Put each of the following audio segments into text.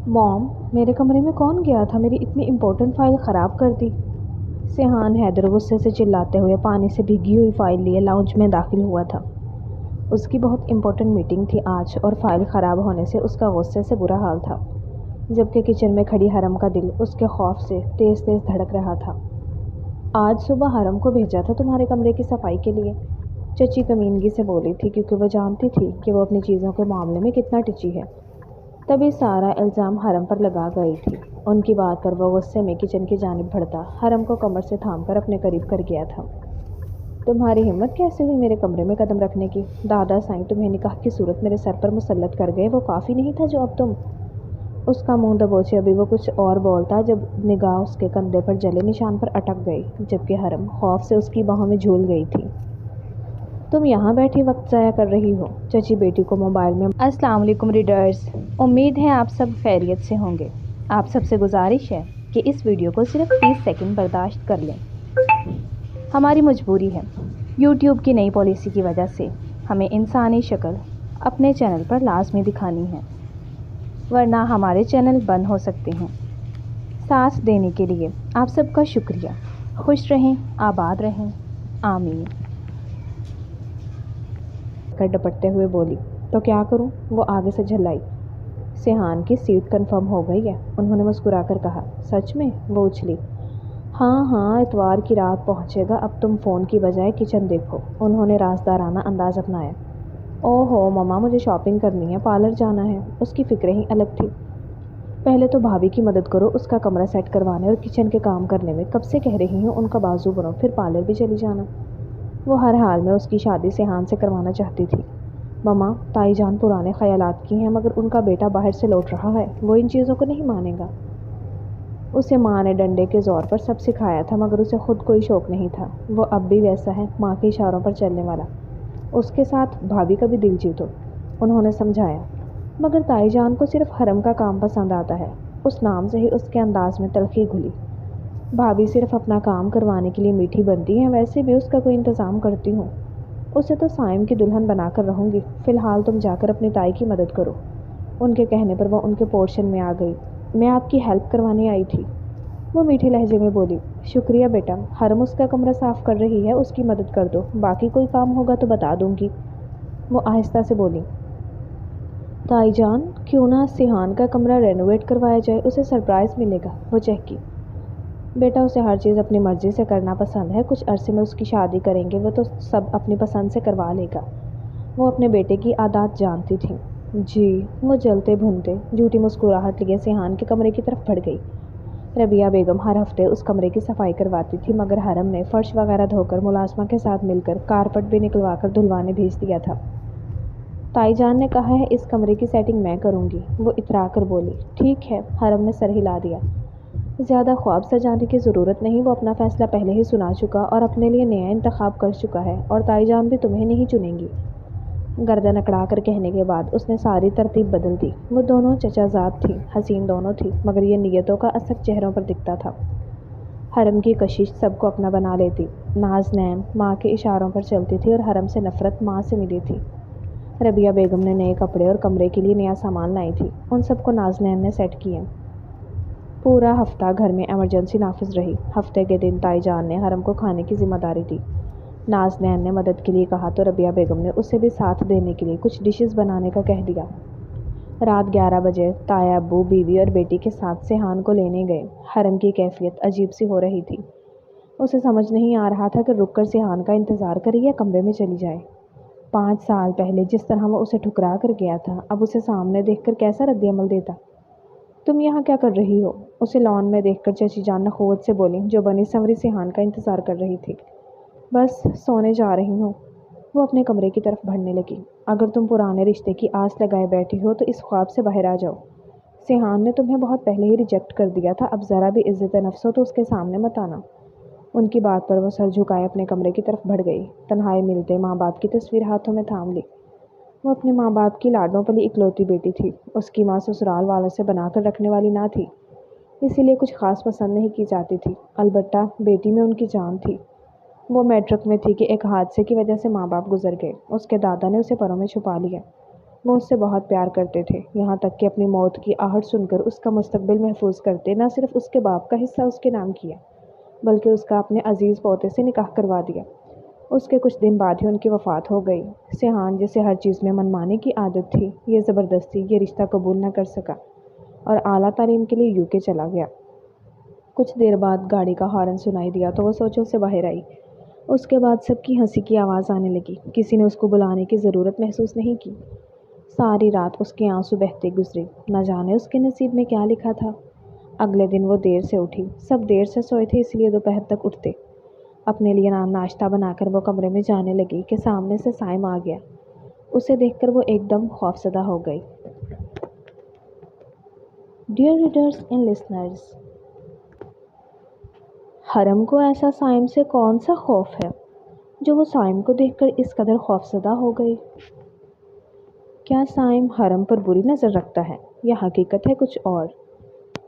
Mom, मेरे कमरे में कौन गया था? मेरी इतनी इम्पोर्टेंट फ़ाइल ख़राब कर दी। सिहान हैदर गुस्से से चिल्लाते हुए पानी से भीगी हुई फ़ाइल लिए लाउंज में दाखिल हुआ था। उसकी बहुत इम्पोर्टेंट मीटिंग थी आज और फ़ाइल ख़राब होने से उसका गुस्से से बुरा हाल था, जबकि किचन में खड़ी हरम का दिल उसके खौफ से तेज़ तेज़ धड़क रहा था। आज सुबह हरम को भेजा था तुम्हारे कमरे की सफाई के लिए, चची कमीनगी से बोली थी, क्योंकि वह जानती थी कि वो अपनी चीज़ों के मामले में कितना टिची है। तभी सारा इल्ज़ाम हरम पर लगा गई थी। उनकी बात पर वो गुस्से में किचन की जानिब बढ़ता हरम को कमर से थामकर अपने करीब कर गया था। तुम्हारी हिम्मत कैसे हुई मेरे कमरे में कदम रखने की? दादा साईं तुम्हें निकाह की सूरत मेरे सर पर मुसल्लत कर गए, वो काफ़ी नहीं था जो अब तुम? उसका मुंह दबोचे अभी वो कुछ और बोलता जब निगाह उसके कंधे पर जले निशान पर अटक गई, जबकि हरम खौफ से उसकी बाहों में झूल गई थी। तुम यहाँ बैठी वक्त ज़ाया कर रही हो, चची बेटी को मोबाइल में। अस्सलाम वालेकुम रीडर्स, उम्मीद है आप सब खैरियत से होंगे। आप सबसे गुजारिश है कि इस वीडियो को सिर्फ 30 सेकंड बर्दाश्त कर लें। हमारी मजबूरी है, यूट्यूब की नई पॉलिसी की वजह से हमें इंसानी शक्ल अपने चैनल पर लाजमी दिखानी है, वरना हमारे चैनल बंद हो सकते हैं। साथ देने के लिए आप सबका शुक्रिया। खुश रहें, आबाद रहें, आमीन। डपटते हुए बोली, तो क्या करूं? वो आगे से झल्लाई। सिहान की सीट कंफर्म हो गई है, उन्होंने मुस्कुराकर कहा। सच में? वो उछली। हाँ हाँ, इतवार की रात पहुंचेगा, अब तुम फ़ोन की बजाय किचन देखो। उन्होंने राजदाराना अंदाज अपनाया। ओहो मम्मा, मुझे शॉपिंग करनी है, पार्लर जाना है। उसकी फिक्रें ही अलग थी। पहले तो भाभी की मदद करो उसका कमरा सेट करवाने और किचन के काम करने में। कब से कह रही हूँ उनका बाजू बनो, फिर पार्लर भी चली जाना। वो हर हाल में उसकी शादी सिहान से करवाना चाहती थी। मम्मा, ताई जान पुराने ख्यालात की हैं, मगर उनका बेटा बाहर से लौट रहा है, वो इन चीज़ों को नहीं मानेगा। उसे माँ ने डंडे के ज़ोर पर सब सिखाया था, मगर उसे खुद कोई शौक़ नहीं था। वो अब भी वैसा है, माँ के इशारों पर चलने वाला। उसके साथ भाभी का भी दिल जीतो, उन्होंने समझाया। मगर ताई जान को सिर्फ हरम का काम पसंद आता है। उस नाम से ही उसके अंदाज में तलखी घुली। भाभी सिर्फ अपना काम करवाने के लिए मीठी बनती हैं, वैसे भी उसका कोई इंतज़ाम करती हूँ। उसे तो साइम की दुल्हन बनाकर रहूँगी। फ़िलहाल तुम जाकर अपनी ताई की मदद करो। उनके कहने पर वह उनके पोर्शन में आ गई। मैं आपकी हेल्प करवाने आई थी, वो मीठे लहजे में बोली। शुक्रिया बेटा, हरम उसका कमरा साफ़ कर रही है, उसकी मदद कर दो, बाकी कोई काम होगा तो बता दूँगी। वो आहिस्ता से बोली। ताई जान, क्यों ना सिहान का कमरा रेनोवेट करवाया जाए, उसे सरप्राइज़ मिलेगा। वो चहकी। बेटा, उसे हर चीज़ अपनी मर्ज़ी से करना पसंद है। कुछ अरसे में उसकी शादी करेंगे, वो तो सब अपनी पसंद से करवा लेगा। वो अपने बेटे की आदत जानती थी। जी, वो जलते भुनते झूठी मुस्कुराहट लिए सिहान के कमरे की तरफ बढ़ गई। रबिया बेगम हर हफ्ते उस कमरे की सफाई करवाती थी, मगर हरम ने फर्श वगैरह धोकर मुलाजमा के साथ मिलकर कारपेट भी निकलवा कर धुलवाने भेज दिया था। ताई जान ने कहा है इस कमरे की सेटिंग मैं करूँगी, वो इतरा कर बोली। ठीक है, हरम ने सर हिला दिया। ज़्यादा ख्वाब सजाने की ज़रूरत नहीं, वो अपना फ़ैसला पहले ही सुना चुका और अपने लिए नया इंतखाब कर चुका है, और ताई जान भी तुम्हें नहीं चुनेंगी। गर्दन अकड़ा कर कहने के बाद उसने सारी तरतीब बदल दी। वो दोनों चचाजाद थी, हसीन दोनों थी, मगर ये नीयतों का असर चेहरों पर दिखता था। हरम की कशिश सबको अपना बना लेती। नाज नैम माँ के इशारों पर चलती थी और हरम से नफ़रत माँ से मिली थी। रबिया बेगम ने नए कपड़े और कमरे के लिए नया सामान लाई थी, उन सबको नाज़नैन ने सेट किए। पूरा हफ्ता घर में इमरजेंसी नाफिज रही। हफ्ते के दिन ताई जान ने हरम को खाने की जिम्मेदारी दी। नाज़नैन ने मदद के लिए कहा तो रबिया बेगम ने उसे भी साथ देने के लिए कुछ डिशेस बनाने का कह दिया। रात 11 बजे ताया अब्बू बीवी और बेटी के साथ सिहान को लेने गए। हरम की कैफियत अजीब सी हो रही थी। उसे समझ नहीं आ रहा था कि रुककर सिहान का इंतज़ार करे या कमरे में चली जाए। 5 साल पहले जिस तरह वो उसे ठुकरा कर गया था, अब उसे सामने देखकर कैसा रद्द-ए-अमल देता। तुम यहाँ क्या कर रही हो? उसे लॉन में देखकर चची जान नखुवत से बोली, जो बनी संवरी सिहान का इंतज़ार कर रही थी। बस सोने जा रही हूँ। वो अपने कमरे की तरफ बढ़ने लगी। अगर तुम पुराने रिश्ते की आस लगाए बैठी हो तो इस ख्वाब से बाहर आ जाओ। सिहान ने तुम्हें बहुत पहले ही रिजेक्ट कर दिया था, अब ज़रा भी इज्जत नफ्स हो तो उसके सामने मत आना। उनकी बात पर वो सर झुकाए अपने कमरे की तरफ बढ़ गई। तन्हाई मिलते माँ बाप की तस्वीर हाथों में थाम ली। वो अपने माँ बाप की लाडों पली इकलौती बेटी थी। उसकी माँ ससुराल वालों से बनाकर रखने वाली ना थी, इसीलिए कुछ खास पसंद नहीं की जाती थी। अलबत्ता बेटी में उनकी जान थी। वो मैट्रिक में थी कि एक हादसे की वजह से माँ बाप गुजर गए। उसके दादा ने उसे परों में छुपा लिया। وہ اس سے بہت پیار کرتے تھے، یہاں تک کہ اپنی موت کی آہٹ سن کر اس کا مستقبل محفوظ کرتے نہ صرف اس کے باپ کا حصہ اس کے نام کیا بلکہ اس کا اپنے عزیز پوتے سے نکاح کروا دیا۔ اس کے کچھ دن بعد ہی ان کی وفات ہو گئی۔ سیحان جسے ہر چیز میں منمانی کی عادت تھی، یہ زبردستی یہ رشتہ قبول نہ کر سکا اور اعلیٰ تعلیم کے لیے UK چلا گیا۔ کچھ دیر بعد گاڑی کا ہارن سنائی دیا تو وہ سوچوں سے باہر آئی۔ اس کے بعد سب کی ہنسی کی آواز آنے لگی۔ کسی نے اس کو بلانے کی ضرورت محسوس نہیں کی۔ ساری رات اس کے آنسو بہتے گزری، نہ جانے اس کے نصیب میں کیا لکھا تھا۔ اگلے دن وہ دیر سے اٹھی، سب دیر سے سوئے تھے اس لیے دوپہر تک اٹھتے۔ اپنے لیے ناشتہ بنا کر وہ کمرے میں جانے لگی کہ سامنے سے سائم آ گیا۔ اسے دیکھ کر وہ ایک دم خوفزدہ ہو گئی۔ ڈیئر ریڈرز اینڈ لسنرز، حرم کو ایسا سائم سے کون سا خوف ہے جو وہ سائم کو دیکھ کر اس قدر خوفزدہ ہو گئی؟ کیا سائم حرم پر بری نظر رکھتا ہے یا حقیقت ہے کچھ اور؟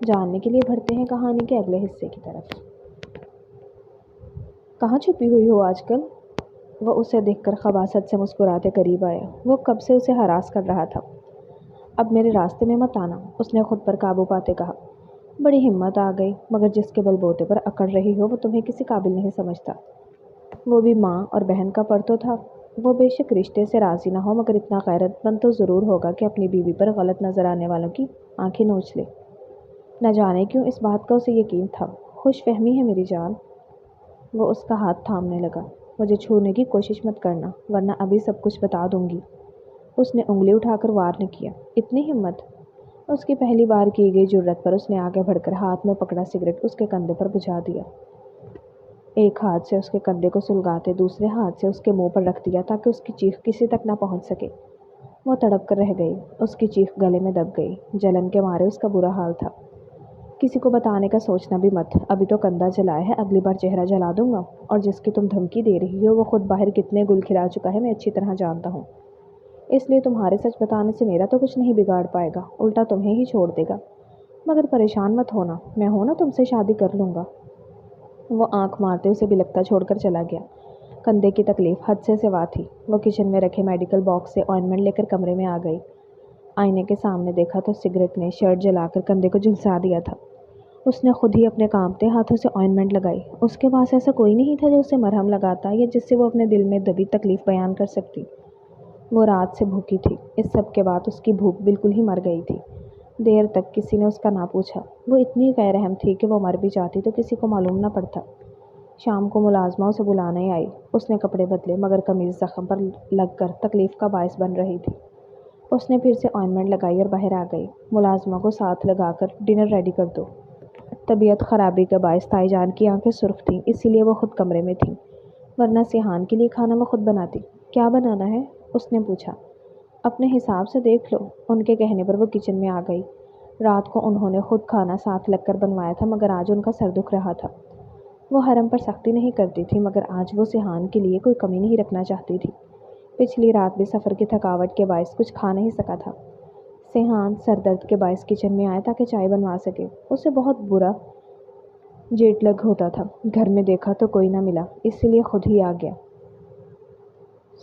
جاننے کے لیے بڑھتے ہیں کہانی کے اگلے حصے کی طرف۔ کہاں چھپی ہوئی ہو آج کل؟ وہ اسے دیکھ کر خباثت سے مسکراتے قریب آیا۔ وہ کب سے اسے ہراس کر رہا تھا۔ اب میرے راستے میں مت آنا، اس نے خود پر قابو پاتے کہا۔ بڑی ہمت آ گئی، مگر جس کے بل بوتے پر اکڑ رہی ہو وہ تمہیں کسی قابل نہیں سمجھتا۔ وہ بھی ماں اور بہن کا پرتو تھا۔ وہ بے شک رشتے سے راضی نہ ہو مگر اتنا غیرت مند تو ضرور ہوگا کہ اپنی بیوی پر غلط نظر آنے والوں کی آنکھیں نوچ لے۔ نہ جانے کیوں اس بات کا اسے یقین تھا۔ خوش فہمی ہے میری جان۔ وہ اس کا ہاتھ تھامنے لگا۔ مجھے چھونے کی کوشش مت کرنا ورنہ ابھی سب کچھ بتا دوں گی۔ اس نے انگلی اٹھا کر وار نہ کیا۔ اتنی ہمت! اس کی پہلی بار کی گئی جرأت پر اس نے آگے بڑھ کر ہاتھ میں پکڑا سگریٹ اس کے کندھے پر بجھا دیا۔ ایک ہاتھ سے اس کے کندھے کو سلگاتے دوسرے ہاتھ سے اس کے منہ پر رکھ دیا تاکہ اس کی چیخ کسی تک نہ پہنچ سکے۔ وہ تڑپ کر رہ گئی۔ اس کی چیخ گلے میں دب گئی۔ جلن کے مارے اس کا برا حال تھا۔ کسی کو بتانے کا سوچنا بھی مت، ابھی تو کندھا جلایا ہے، اگلی بار چہرہ جلا دوں گا، اور جس کی تم دھمکی دے رہی ہو وہ خود باہر کتنے گل کھلا چکا ہے میں اچھی طرح جانتا ہوں۔ اس لیے تمہارے سچ بتانے سے میرا تو کچھ نہیں بگاڑ پائے گا، الٹا تمہیں ہی چھوڑ دے گا۔ مگر پریشان مت ہونا، میں ہوں نا، تم سے شادی کر لوں گا۔ وہ آنکھ مارتے اسے بلکتا چھوڑ کر چلا گیا۔ کندھے کی تکلیف حد سے سوا تھی۔ وہ کچن میں رکھے میڈیکل باکس سے آئنمنٹ لے کر کمرے میں آ گئی۔ آئینے کے سامنے دیکھا تو سگریٹ نے شرٹ جلا کر کندھے کو جھلسا دیا تھا۔ اس نے خود ہی اپنے کانپتے ہاتھوں سے آئنمنٹ لگائی۔ اس کے پاس ایسا کوئی نہیں تھا جو اسے مرہم لگاتا یا جس سے وہ اپنے دل میں دبی تکلیف بیان کر سکتی۔ وہ رات سے بھوکی تھی۔ اس سب کے بعد اس کی بھوک بالکل ہی مر گئی تھی۔ دیر تک کسی نے اس کا نہ پوچھا۔ وہ اتنی غیر اہم تھی کہ وہ مر بھی جاتی تو کسی کو معلوم نہ پڑتا۔ شام کو ملازمہ اسے بلانے آئی۔ اس نے کپڑے بدلے مگر قمیض زخم پر لگ کر تکلیف کا باعث بن رہی تھی۔ اس نے پھر سے آئنمنٹ لگائی اور باہر آ گئی۔ ملازمہ کو ساتھ لگا کر ڈنر ریڈی کر دو۔ طبیعت خرابی کے باعث تائی جان کی آنکھیں سرخ تھیں، اسی لیے وہ خود کمرے میں تھیں، ورنہ سیحان کے لیے کھانا وہ خود بناتی۔ کیا بنانا ہے؟ اس نے پوچھا۔ اپنے حساب سے دیکھ لو۔ ان کے کہنے پر وہ کچن میں آ گئی۔ رات کو انہوں نے خود کھانا ساتھ لگ کر بنوایا تھا مگر آج ان کا سر دکھ رہا تھا۔ وہ حرم پر سختی نہیں کرتی تھی مگر آج وہ سیحان کے لیے کوئی کمی نہیں رکھنا چاہتی تھی۔ پچھلی رات بھی سفر کی تھکاوٹ کے باعث کچھ کھا نہیں سکا تھا۔ سیحان سر درد کے باعث کچن میں آیا تاکہ چائے بنوا سکے۔ اسے بہت برا جیٹ لگ ہوتا تھا۔ گھر میں دیکھا تو کوئی نہ ملا، اس لیے خود ہی آ گیا۔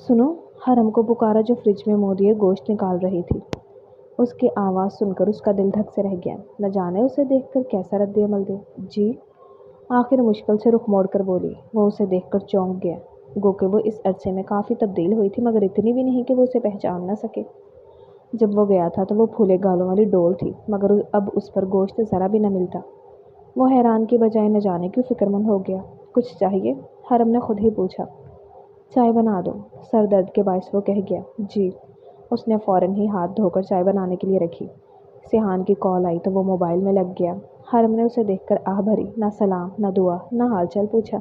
سنو، حرم کو پکارا جو فریج میں منہ دیے گوشت نکال رہی تھی۔ اس کی آواز سن کر اس کا دل دھک سے رہ گیا۔ نہ جانے اسے دیکھ کر کیسا رد عمل دے۔ جی؟ آخر مشکل سے رخ موڑ کر بولی۔ وہ اسے دیکھ کر چونک گیا، گو کہ وہ اس عرصے میں کافی تبدیل ہوئی تھی مگر اتنی بھی نہیں کہ وہ اسے پہچان نہ سکے۔ جب وہ گیا تھا تو وہ پھولے گالوں والی ڈول تھی مگر اب اس پر گوشت ذرا بھی نہ ملتا۔ وہ حیران کی بجائے نہ جانے کیوں فکر مند ہو گیا۔ کچھ چاہیے؟ حرم نے خود ہی پوچھا۔ چائے بنا دو، سر درد کے باعث وہ کہہ گیا۔ جی۔ اس نے فوراً ہی ہاتھ دھو کر چائے بنانے کے لیے رکھی۔ سیحان کی کال آئی تو وہ موبائل میں لگ گیا۔ حرم نے اسے دیکھ کر آہ بھری، نہ سلام، نہ دعا، نہ حال چال پوچھا۔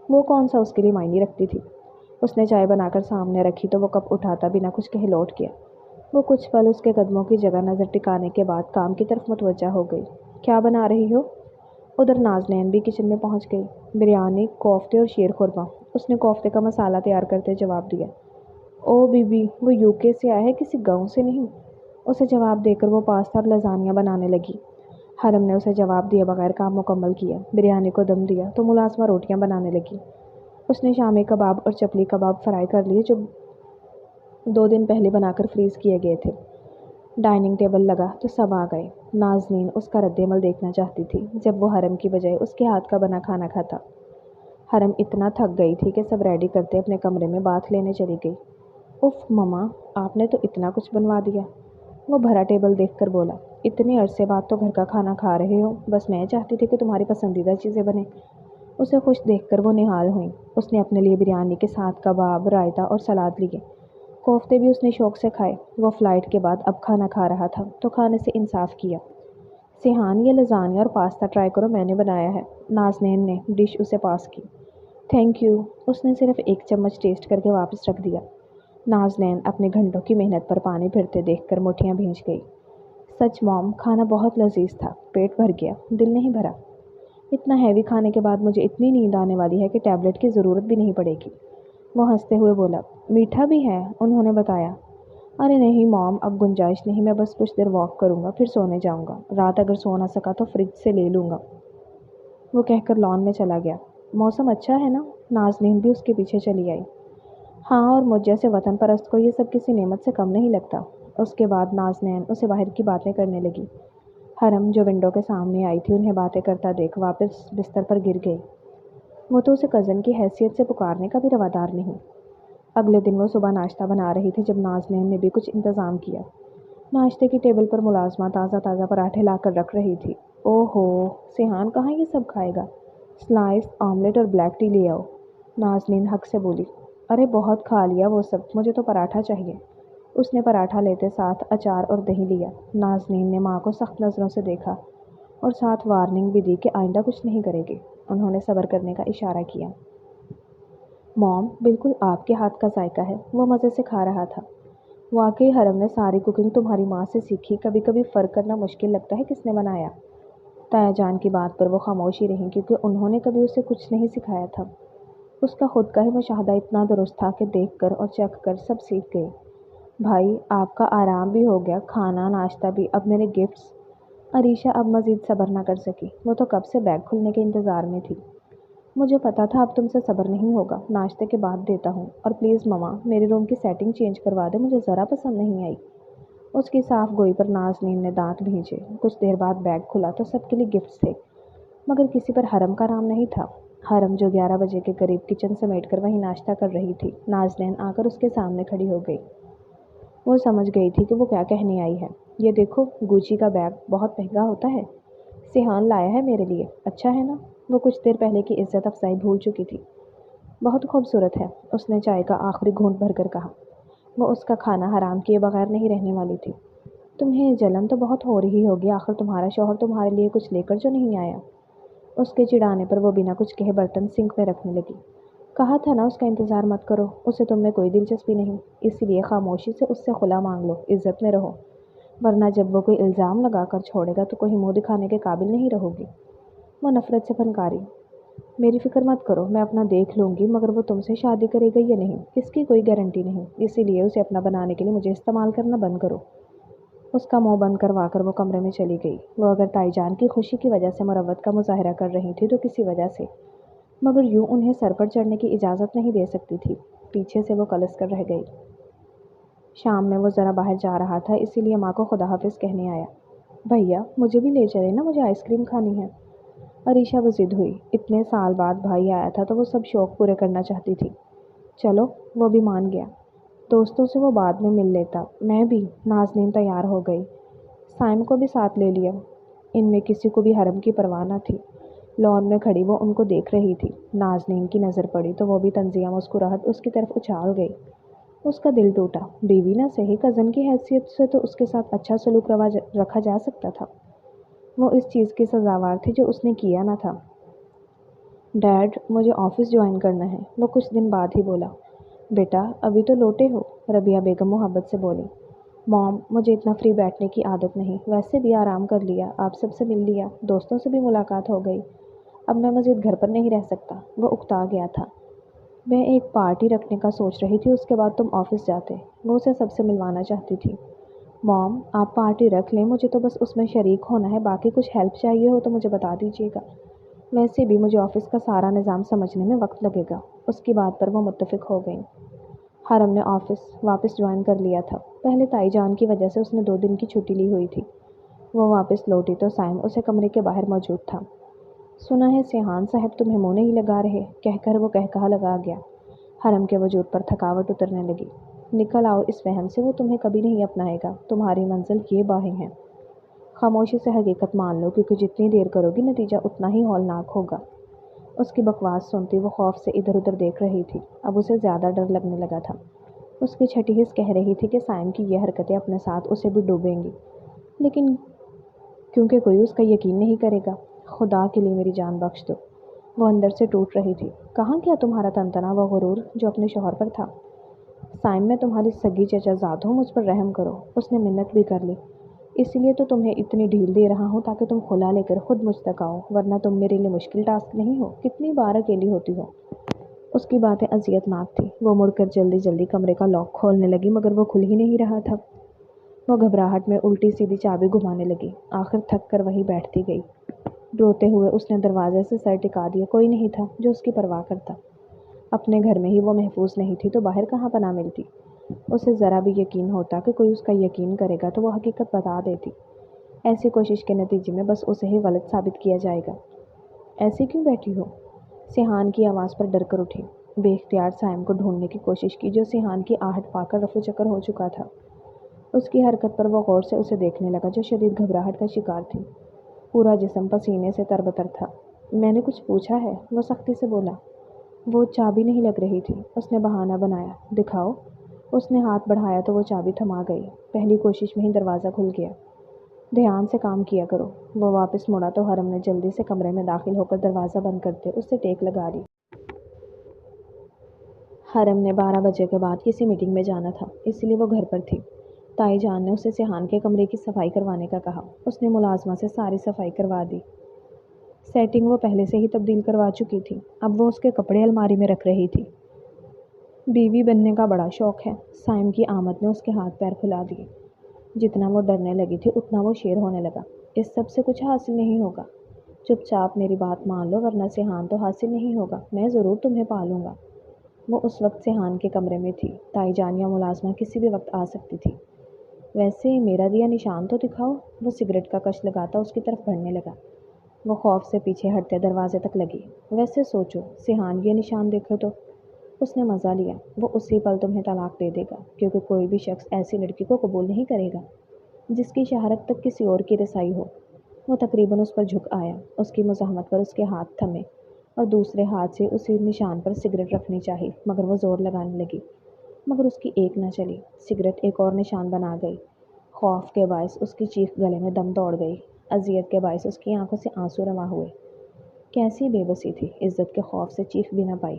وہ کون سا اس کے لیے معنی رکھتی تھی۔ اس نے چائے بنا کر سامنے رکھی تو وہ کپ اٹھاتا بنا کچھ کہے لوٹ گیا۔ وہ کچھ پل اس کے قدموں کی جگہ نظر ٹکانے کے بعد کام کی طرف متوجہ ہو گئی۔ کیا بنا رہی ہو؟ ادھر نازنین بھی کچن میں پہنچ گئی۔ بریانی، کوفتے اور شیر خورمہ۔ اس نے کوفتے کا مسالہ تیار کرتے جواب دیا۔ او بی بی، وہ UK سے آیا ہے، کسی گاؤں سے نہیں۔ اسے جواب دے کر وہ پاستا اور لازانیہ بنانے لگی۔ حرم نے اسے جواب دیے بغیر کام مکمل کیا۔ بریانی کو دم دیا تو ملازمہ روٹیاں بنانے لگی۔ اس نے شامی کباب اور چپلی کباب فرائی کر لیے جو 2 दिन पहले बनाकर फ्रीज किए गए थे। डाइनिंग टेबल लगा तो सब आ गए। नाज़नीन उसका रद्द-ए-अमल देखना चाहती थी जब वो हरम की बजाय उसके हाथ का बना खाना खाता। हरम इतना थक गई थी कि सब रेडी करते अपने कमरे में बाथ लेने चली गई। उफ ममा, आपने तो इतना कुछ बनवा दिया। वो भरा टेबल देखकर बोला, इतने अरसे बाद तो घर का खाना खा रहे हो, बस मैं चाहती थी कि तुम्हारी पसंदीदा चीज़ें बने। उसे खुश देखकर वो निहाल हुई। उसने अपने लिए बिरयानी के साथ कबाब, रायता और सलाद लिए। कोफ्ते भी उसने शौक से खाए। वो फ़्लाइट के बाद अब खाना खा रहा था तो खाने से इंसाफ किया। सिहान, ये लजानिया और पास्ता ट्राई करो, मैंने बनाया है। नाज़नीन ने डिश उसे पास की। Thank you. उसने सिर्फ एक चम्मच टेस्ट करके वापस रख दिया। नाज़नीन अपने घंटों की मेहनत पर पानी फिरते देखकर मुठियाँ भींच गई। सच मॉम, खाना बहुत लजीज था, पेट भर गया, दिल नहीं भरा। इतना हैवी खाने के बाद मुझे इतनी नींद आने वाली है कि टैबलेट की ज़रूरत भी नहीं पड़ेगी। वो हंसते हुए बोला, मीठा भी है, उन्होंने बताया। अरे नहीं मॉम, अब गुंजाइश नहीं, मैं बस कुछ देर वॉक करूँगा फिर सोने जाऊँगा। रात अगर सो ना सका तो फ्रिज से ले लूँगा। वो कहकर लॉन में चला गया। मौसम अच्छा है ना? नाज़नीन भी उसके पीछे चली आई। हाँ, और मुझ जैसे वतन परस्त को ये सब किसी नेमत से कम नहीं लगता। उसके बाद नाज़नीन उसे बाहर की बातें करने लगी। हरम जो विंडो के सामने आई थी उन्हें बातें करता देख वापस बिस्तर पर गिर गई। वो तो उसे कज़न की हैसियत से पुकारने का भी रवादार नहीं। अगले दिन वो सुबह नाश्ता बना रही थी जब नाज़नीन ने भी कुछ इंतज़ाम किया। नाश्ते की टेबल पर मुलाजमा ताज़ा ताज़ा पराठे लाकर रख रही थी। ओहो, सिहान कहाँ ये सब खाएगा? स्लाइस, ऑमलेट और ब्लैक टी ले आओ। नाज़नीन हक से बोली। अरे बहुत खा लिया वो सब, मुझे तो पराठा चाहिए। उसने पराठा लेते साथ अचार और दही लिया। नाज़नीन ने माँ को सख्त नज़रों से देखा और साथ वार्निंग भी दी कि आइंदा कुछ नहीं करेगी। उन्होंने सब्र करने का इशारा किया। मॉम, बिल्कुल आपके हाथ का जायका है, वो मज़े से खा रहा था। वाकई हरम ने सारी कुकिंग तुम्हारी माँ से सीखी, कभी कभी फ़र्क करना मुश्किल लगता है किसने बनाया। ताया जान की बात पर वो खामोशी रही क्योंकि उन्होंने कभी उसे कुछ नहीं सिखाया था। उसका खुद का ही मुशाहदा इतना दुरुस्त था कि देख कर और चख कर सब सीख गए। भाई, आपका आराम भी हो गया, खाना नाश्ता भी, अब मेरे गिफ्ट्स। अरीशा अब मज़ीद सब्र ना कर सकी। वो तो कब से बैग खुलने के इंतज़ार में थी। मुझे पता था अब तुमसे सब्र नहीं होगा, नाश्ते के बाद देता हूँ। और प्लीज़ ममा, मेरे रूम की सेटिंग चेंज करवा दे, मुझे ज़रा पसंद नहीं आई। उसकी साफ गोई पर नाज़नीन ने दांत भींचे। कुछ देर बाद बैग खुला तो सबके लिए गिफ्ट्स थे, मगर किसी पर हरम का नाम नहीं था। हरम जो 11 बजे के करीब किचन समेट कर वहीं नाश्ता कर रही थी, नाज़नीन आकर उसके सामने खड़ी हो गई। वो समझ गई थी कि वो क्या कहने आई है। ये देखो, गुची का बैग बहुत महंगा होता है, सिहान लाया है मेरे लिए, अच्छा है ना? वो कुछ देर पहले की इज्जत अफजाई भूल चुकी थी। बहुत खूबसूरत है, उसने चाय का आखिरी घूंट भरकर कहा। वो उसका खाना हराम किए बगैर नहीं रहने वाली थी। तुम्हें जलन तो बहुत हो रही होगी, आखिर तुम्हारा शौहर तुम्हारे लिए कुछ लेकर जो नहीं आया। उसके चिढ़ाने पर वो बिना कुछ कहे बर्तन सिंक में रखने लगी। कहा था ना उसका इंतज़ार मत करो, उसे तुम में कोई दिलचस्पी नहीं, इसलिए खामोशी से उससे खुला मांग लो, इज्जत में रहो, वरना जब वो कोई इल्ज़ाम लगा कर छोड़ेगा तो कोई मुंह दिखाने के काबिल नहीं रहोगी। वो नफ़रत से फनकारी। मेरी फ़िक्र मत करो, मैं अपना देख लूँगी, मगर वो तुमसे शादी करेगा या नहीं इसकी कोई गारंटी नहीं, इसीलिए उसे अपना बनाने के लिए मुझे इस्तेमाल करना बंद करो। उसका मुंह बंद करवा कर वो कमरे में चली गई। वो अगर ताईजान की खुशी की वजह से मुरव्वत का मुजाहरा कर रही थी तो किसी वजह से, मगर यूं उन्हें सर पर चढ़ने की इजाज़त नहीं दे सकती थी। पीछे से वो कलस कर रह गई। शाम में वो ज़रा बाहर जा रहा था, इसीलिए माँ को खुदा हाफिज़ कहने आया। भैया, मुझे भी ले चले ना, मुझे आइसक्रीम खानी है। अरीशा वो ज़िद हुई। इतने साल बाद भाई आया था तो वो सब शौक़ पूरे करना चाहती थी। चलो, वो भी मान गया। दोस्तों से वो बाद में मिल लेता। मैं भी। नाज़नीन तैयार हो गई। साइम को भी साथ ले लिया। इनमें किसी को भी हरम की परवाह न थी। लॉन में खड़ी वो उनको देख रही थी। नाज़नीन की नज़र पड़ी तो वो भी तंजिया मुस्कुराहट उसकी तरफ उछाल गई। उसका दिल टूटा। बीवी ना सही, कज़न की हैसियत से तो उसके साथ अच्छा सलूक रखा जा सकता था। वो इस चीज़ की सज़ावार थी जो उसने किया ना था। डैड, मुझे ऑफ़िस ज्वाइन करना है, वो कुछ दिन बाद ही बोला। बेटा, अभी तो लौटे हो, रबिया बेगम मोहब्बत से बोली। मॉम, मुझे इतना फ्री बैठने की आदत नहीं, वैसे भी आराम कर लिया, आप सबसे मिल लिया, दोस्तों से भी मुलाकात हो गई, अब मैं मज़ीद घर पर नहीं रह सकता। वो उकता गया था। मैं एक पार्टी रखने का सोच रही थी, उसके बाद तुम ऑफ़िस जाते। वो उसे सबसे मिलवाना चाहती थी। मॉम, आप पार्टी रख लें, मुझे तो बस उसमें शरीक होना है, बाकी कुछ हेल्प चाहिए हो तो मुझे बता दीजिएगा। वैसे भी मुझे ऑफ़िस का सारा निज़ाम समझने में वक्त लगेगा। उसकी बात पर वो मुत्तफ़िक हो गई। حرم نے آفس واپس جوائن کر لیا تھا۔ پہلے تائی جان کی وجہ سے اس نے 2 دن کی چھٹی لی ہوئی تھی۔ وہ واپس لوٹی تو سائم اسے کمرے کے باہر موجود تھا۔ سنا ہے سیحان صاحب تمہیں منہ نہیں لگا رہے، کہہ کر وہ کہا لگا گیا۔ حرم کے وجود پر تھکاوٹ اترنے لگی۔ نکل آؤ اس وہم سے، وہ تمہیں کبھی نہیں اپنائے گا، تمہاری منزل یہ باہیں ہیں۔ خاموشی سے حقیقت مان لو، کیونکہ جتنی دیر کرو گی نتیجہ اتنا ہی ہولناک ہوگا۔ اس کی بکواس سنتی وہ خوف سے ادھر ادھر دیکھ رہی تھی۔ اب اسے زیادہ ڈر لگنے لگا تھا۔ اس کی چھٹی حس کہہ رہی تھی کہ سائم کی یہ حرکتیں اپنے ساتھ اسے بھی ڈوبیں گی، لیکن کیونکہ کوئی اس کا یقین نہیں کرے گا۔ خدا کے لیے میری جان بخش دو، وہ اندر سے ٹوٹ رہی تھی۔ کہاں گیا تمہارا تنتنا و غرور جو اپنے شوہر پر تھا؟ سائم میں تمہاری سگی چچا زاد ہوں، مجھ پر رحم کرو۔ اس نے منت بھی کر لی۔ اس لیے تو تمہیں اتنی ڈھیل دے رہا ہوں تاکہ تم خلا لے کر خود مجھ تک آؤ، ورنہ تم میرے لیے مشکل ٹاسک نہیں ہو۔ کتنی بار اکیلی ہوتی ہو۔ اس کی باتیں اذیت ناک تھی۔ وہ مڑ کر جلدی جلدی کمرے کا لاک کھولنے لگی مگر وہ کھل ہی نہیں رہا تھا۔ وہ گھبراہٹ میں الٹی سیدھی چابی گھمانے لگی۔ آخر تھک کر وہیں بیٹھتی گئی۔ روتے ہوئے اس نے دروازے سے سر ٹکا دیا۔ کوئی نہیں تھا جو اس کی پرواہ کرتا۔ اپنے گھر میں ہی وہ محفوظ نہیں تھی تو باہر کہاں پناہ ملتی؟ اسے ذرا بھی یقین ہوتا کہ کوئی اس کا یقین کرے گا تو وہ حقیقت بتا دیتی۔ ایسی کوشش کے نتیجے میں بس اسے ہی غلط ثابت کیا جائے گا۔ ایسے کیوں بیٹھی ہو؟ سیحان کی آواز پر ڈر کر اٹھی۔ بے اختیار سائم کو ڈھونڈنے کی کوشش کی جو سیحان کی آہٹ پا کر رفو چکر ہو چکا تھا۔ اس کی حرکت پر وہ غور سے اسے دیکھنے لگا جو شدید گھبراہٹ کا شکار تھی۔ پورا جسم پسینے سے تربتر تھا۔ میں نے کچھ پوچھا ہے؟ وہ سختی سے بولا۔ وہ چابی نہیں لگ رہی تھی۔ اس نے بہانہ بنایا۔ دکھاؤ۔ اس نے ہاتھ بڑھایا تو وہ چابی تھما گئی۔ پہلی کوشش میں ہی دروازہ کھل گیا۔ دھیان سے کام کیا کرو۔ وہ واپس مڑا تو حرم نے جلدی سے کمرے میں داخل ہو کر دروازہ بند کرتے اس سے ٹیک لگا دی۔ حرم نے 12 بجے کے بعد کسی میٹنگ میں جانا تھا، اس لیے وہ گھر پر تھی۔ تائی جان نے اسے سیحان کے کمرے کی صفائی کروانے کا کہا۔ اس نے ملازمہ سے ساری صفائی کروا دی۔ سیٹنگ وہ پہلے سے ہی تبدیل کروا چکی تھی۔ اب وہ اس کے کپڑے الماری میں رکھ رہی تھی۔ بیوی بننے کا بڑا شوق ہے۔ سائم کی آمد نے اس کے ہاتھ پیر پھلا دیے۔ جتنا وہ ڈرنے لگی تھی اتنا وہ شیر ہونے لگا۔ اس سب سے کچھ حاصل نہیں ہوگا۔ چپ چاپ میری بات مان لو ورنہ سیحان تو حاصل نہیں ہوگا، میں ضرور تمہیں پالوں گا۔ وہ اس وقت سیحان کے کمرے میں تھی۔ تائی جان یا ملازمہ کسی بھی وقت آ سکتی تھی۔ ویسے میرا دیا نشان تو دکھاؤ۔ وہ سگریٹ کا کش لگاتا اس کی طرف بڑھنے لگا۔ وہ خوف سے پیچھے ہٹتے دروازے تک لگی۔ ویسے سوچو، سیحان یہ نشان دیکھو تو۔ اس نے مزہ لیا۔ وہ اسی پل تمہیں طلاق دے دے گا، کیونکہ کوئی بھی شخص ایسی لڑکی کو قبول نہیں کرے گا جس کی شہرت تک کسی اور کی رسائی ہو۔ وہ تقریباً اس پر جھک آیا۔ اس کی مزاحمت پر اس کے ہاتھ تھمے اور دوسرے ہاتھ سے اسی نشان پر سگریٹ رکھنی چاہی مگر وہ زور لگانے لگی، مگر اس کی ایک نہ چلی۔ سگریٹ ایک اور نشان بنا گئی۔ خوف کے باعث اس کی چیخ گلے میں دم توڑ گئی۔ اذیت کے باعث اس کی آنکھوں سے آنسو رواں ہوئے۔ کیسی بے بسی تھی، عزت کے خوف سے چیخ بھی نہ پائی۔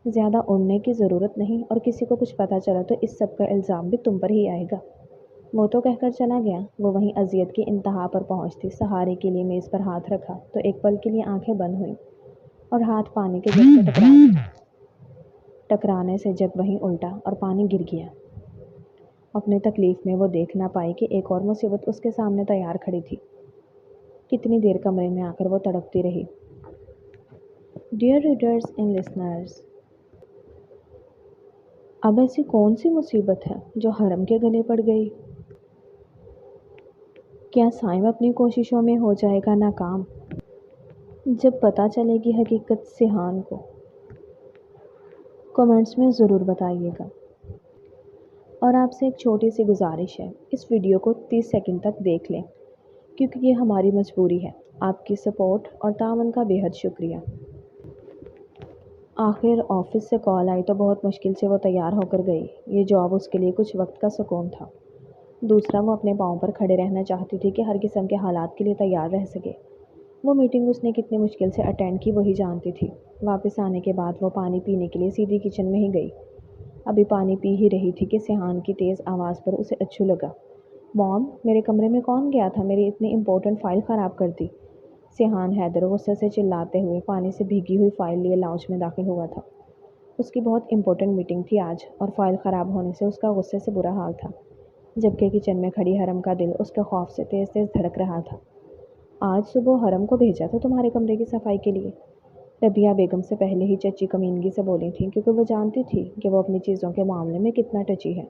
زیادہ اڑنے کی ضرورت نہیں، اور کسی کو کچھ پتہ چلا تو اس سب کا الزام بھی تم پر ہی آئے گا۔ وہ تو کہہ کر چلا گیا۔ وہ وہیں اذیت کی انتہا پر پہنچتی سہارے کے لیے میز پر ہاتھ رکھا تو ایک پل کے لیے آنکھیں بند ہوئیں اور ہاتھ پانی کے جگ سے ٹکرانے سے جگ وہیں الٹا اور پانی گر گیا۔ اپنی تکلیف میں وہ دیکھ نہ پائی کہ ایک اور مصیبت اس کے سامنے تیار کھڑی تھی۔ کتنی دیر کمرے میں آ کر وہ تڑپتی رہی۔ ڈیئر ریڈرز اینڈ لسنرز، اب ایسی کون سی مصیبت ہے جو حرم کے گلے پڑ گئی؟ کیا سائم اپنی کوششوں میں ہو جائے گا ناکام؟ جب پتہ چلے گی حقیقت سیحان کو؟ کمنٹس میں ضرور بتائیے گا۔ اور آپ سے ایک چھوٹی سی گزارش ہے، اس ویڈیو کو 30 سیکنڈ تک دیکھ لیں کیونکہ یہ ہماری مجبوری ہے۔ آپ کی سپورٹ اور تعاون کا بے حد شکریہ۔ آخر آفس سے کال آئی تو بہت مشکل سے وہ تیار ہو کر گئی۔ یہ جاب اس کے لیے کچھ وقت کا سکون تھا۔ دوسرا، وہ اپنے پاؤں پر کھڑے رہنا چاہتی تھی کہ ہر قسم کے حالات کے لیے تیار رہ سکے۔ وہ میٹنگ اس نے کتنی مشکل سے اٹینڈ کی وہی جانتی تھی۔ واپس آنے کے بعد وہ پانی پینے کے لیے سیدھی کچن میں ہی گئی۔ ابھی پانی پی ہی رہی تھی کہ سیحان کی تیز آواز پر اسے اچھو لگا۔ مام، میرے کمرے میں کون گیا تھا؟ میری اتنی امپورٹنٹ فائل خراب کر دی۔ سیحان حیدر غصے سے چلاتے ہوئے پانی سے بھیگی ہوئی فائل لیے لاؤنج میں داخل ہوا تھا۔ اس کی بہت امپورٹنٹ میٹنگ تھی آج اور فائل خراب ہونے سے اس کا غصے سے برا حال تھا، جبکہ کچن میں کھڑی حرم کا دل اس کے خوف سے تیز تیز دھڑک رہا تھا۔ آج صبح حرم کو بھیجا تھا تمہارے کمرے کی صفائی کے لیے؟ रबिया बेगम से पहले ही चची कमीनगी से बोली थी, क्योंकि वो जानती थी कि वो अपनी चीज़ों के मामले में कितना टची है।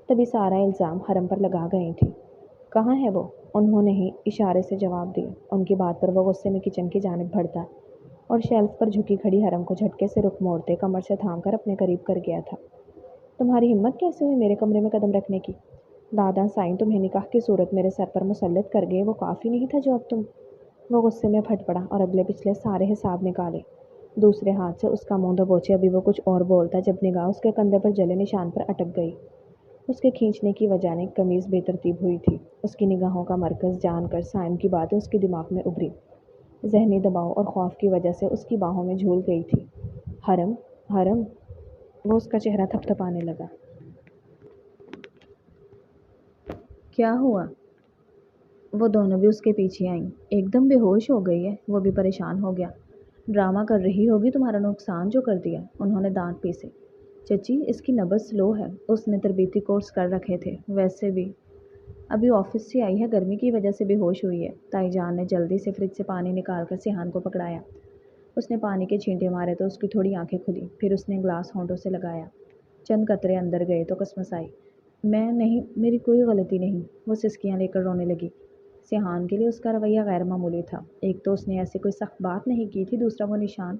तभी सारा इल्ज़ाम हरम पर लगा गई थी। कहाँ है वो? उन्होंने ही इशारे से जवाब दिया। उनकी बात पर वो गुस्से में किचन की जानिब बढ़ता और शेल्फ पर झुकी खड़ी हरम को झटके से रुख मोड़ते कमर से थाम कर अपने करीब कर गया था। तुम्हारी हिम्मत कैसे हुई मेरे कमरे में कदम रखने की? दादा साईं तुम्हें निकाह की सूरत मेरे सर पर मुसल्लत कर गए, वो काफ़ी नहीं था जो अब तुम? वो गुस्से में फट पड़ा और अगले पिछले सारे हिसाब निकाले। दूसरे हाथ से उसका मुंह दबोचे अभी वो कुछ और बोलता जब निगाह उसके कंधे पर जले निशान पर अटक गई। उसके खींचने की वजह ने कमीज़ बेतरतीब हुई थी। उसकी निगाहों का मरकज़ जानकर साइम की बातें उसके दिमाग में उभरी। ज़हनी दबाव और खौफ की वजह से उसकी बाहों में झूल गई थी। हरम, हरम, वो उसका चेहरा थपथपाने लगा। क्या हुआ? वो दोनों भी उसके पीछे आईं। एकदम बेहोश हो गई है। वो भी परेशान हो गया। ड्रामा कर रही होगी, तुम्हारा नुकसान जो कर दिया। उन्होंने दांत पीसे। चची, इसकी नब्ज़ स्लो है। उसने तरबीती कोर्स कर रखे थे। वैसे भी अभी ऑफिस से आई है, गर्मी की वजह से बेहोश हुई है। ताईजान ने जल्दी से फ्रिज से पानी निकाल कर सिहान को पकड़ाया। उसने पानी के छींटे मारे तो उसकी थोड़ी आंखें खुली। फिर उसने ग्लास होंठों से लगाया। चंद कतरे अंदर गए तो कसमसाई। मैं नहीं, मेरी कोई गलती नहीं। वो सिसकियाँ लेकर रोने लगी। सिहान के लिए उसका रवैया गैर मामूली था। एक तो उसने ऐसी कोई सख्त बात नहीं की थी, दूसरा वो निशान।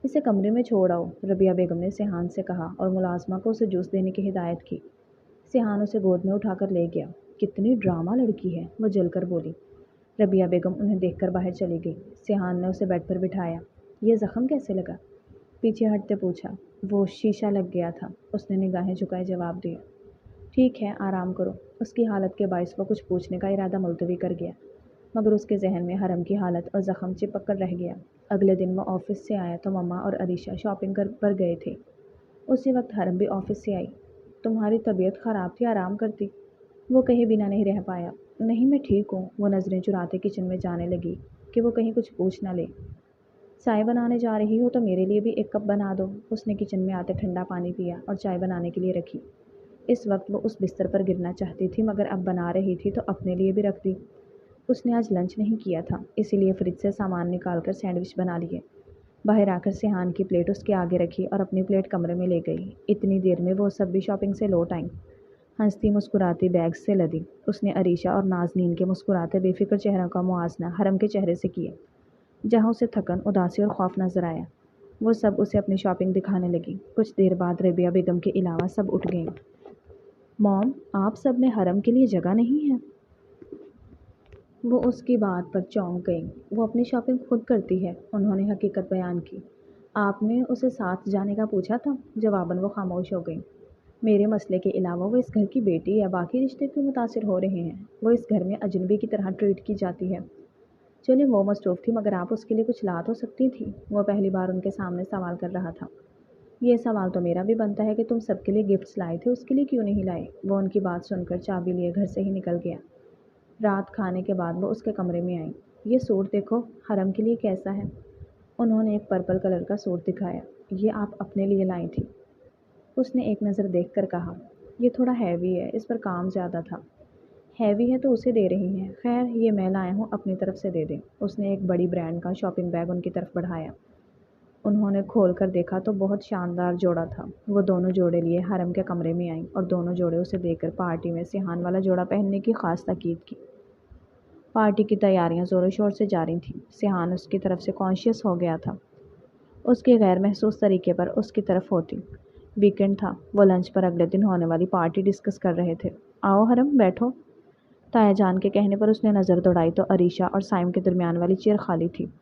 इसे कमरे में छोड़ आओ, रबिया बेगम ने सिहान से कहा और मुलाजमा को उसे जूस देने की हिदायत की। सिहान उसे गोद में उठाकर ले गया। कितनी ड्रामा लड़की है, वो जलकर बोली। रबिया बेगम उन्हें देखकर बाहर चली गई। सिहान ने उसे बेड पर बिठाया। ये ज़ख्म कैसे लगा? पीछे हटते पूछा। वो शीशा लग गया था, उसने निगाहें झुकाए जवाब दिया। ठीक है, आराम करो। उसकी हालत के बायस वो कुछ पूछने का इरादा मुलतवी कर गया, मगर उसके जहन में हरम की हालत और ज़ख्म चिपक कर रह गया। अगले दिन वो ऑफिस से आया तो मम्मा और अरीशा शॉपिंग पर गए थे। उसी वक्त हरम भी ऑफिस से आई। तुम्हारी तबीयत ख़राब थी, आराम करती। वो कहीं बिना नहीं रह पाया। नहीं, मैं ठीक हूँ। वो नज़रें चुराते किचन में जाने लगी कि वो कहीं कुछ पूछ न ले। चाय बनाने जा रही हो तो मेरे लिए भी एक कप बना दो। उसने किचन में आते ठंडा पानी पिया और चाय बनाने के लिए रखी। इस वक्त वो उस बिस्तर पर गिरना चाहती थी, मगर अब बना रही थी तो अपने लिए भी रख दी। उसने आज लंच नहीं किया था, इसीलिए फ्रिज से सामान निकाल कर सैंडविच बना लिए। बाहर आकर सिहान की प्लेट उसके आगे रखी और अपनी प्लेट कमरे में ले गई। इतनी देर में वो सब भी शॉपिंग से लौट आईं। हंसती मुस्कुराती बैग से लदी। उसने अरीशा और नाजनीन के मुस्कुराते बेफिक्र चेहरों का मुआजना हरम के चेहरे से किया, जहाँ उसे थकन, उदासी और खौफ नजर आया। वो सब उसे अपनी शॉपिंग दिखाने लगी। कुछ देर बाद रबिया बेगम के अलावा सब उठ गईं। मॉम, आप सब में हरम के लिए जगह नहीं है? वो उसकी बात पर चौंक गई। वो अपनी शॉपिंग खुद करती है, उन्होंने हकीकत बयान की। आपने उसे साथ जाने का पूछा था? जवाबन वो खामोश हो गई। मेरे मसले के अलावा वो इस घर की बेटी है, बाकी रिश्ते क्यों मुतासिर हो रहे हैं? वो इस घर में अजनबी की तरह ट्रीट की जाती है। चलिए, वो मसरूफ़ थी, मगर आप उसके लिए कुछ ला तो सकती थी। वो पहली बार उनके सामने सवाल कर रहा था। ये सवाल तो मेरा भी बनता है कि तुम सबके लिए गिफ्ट्स लाए थे, उसके लिए क्यों नहीं लाए? वो उनकी बात सुनकर चाबी लिए घर से ही निकल गया। रात खाने के बाद वो उसके कमरे में आई। ये सूट देखो, हरम के लिए कैसा है? उन्होंने एक पर्पल कलर का सूट दिखाया। ये आप अपने लिए लाई थी। उसने एक नज़र देखकर कहा, ये थोड़ा हैवी है, इस पर काम ज़्यादा था। हैवी है तो उसे दे रही हैं। खैर, ये मैं लाया हूँ, अपनी तरफ से दे दें। उसने एक बड़ी ब्रांड का शॉपिंग बैग उनकी तरफ बढ़ाया। उन्होंने खोल कर देखा तो बहुत शानदार जोड़ा था। वो दोनों जोड़े लिए हरम के कमरे में आईं और दोनों जोड़े उसे देखकर पार्टी में सिहान वाला जोड़ा पहनने की खास ताकीद की। पार्टी की तैयारियां ज़ोरों शोर से जारी थीं। सिहान उसकी तरफ से कॉन्शियस हो गया था, उसके गैर महसूस तरीके पर उसकी तरफ होती। वीकेंड था। वो लंच पर अगले दिन होने वाली पार्टी डिस्कस कर रहे थे। आओ हरम, बैठो। ताया जान के कहने पर उसने नज़र दौड़ाई तो अरीशा और साइम के दरमियान वाली चेयर खाली थी।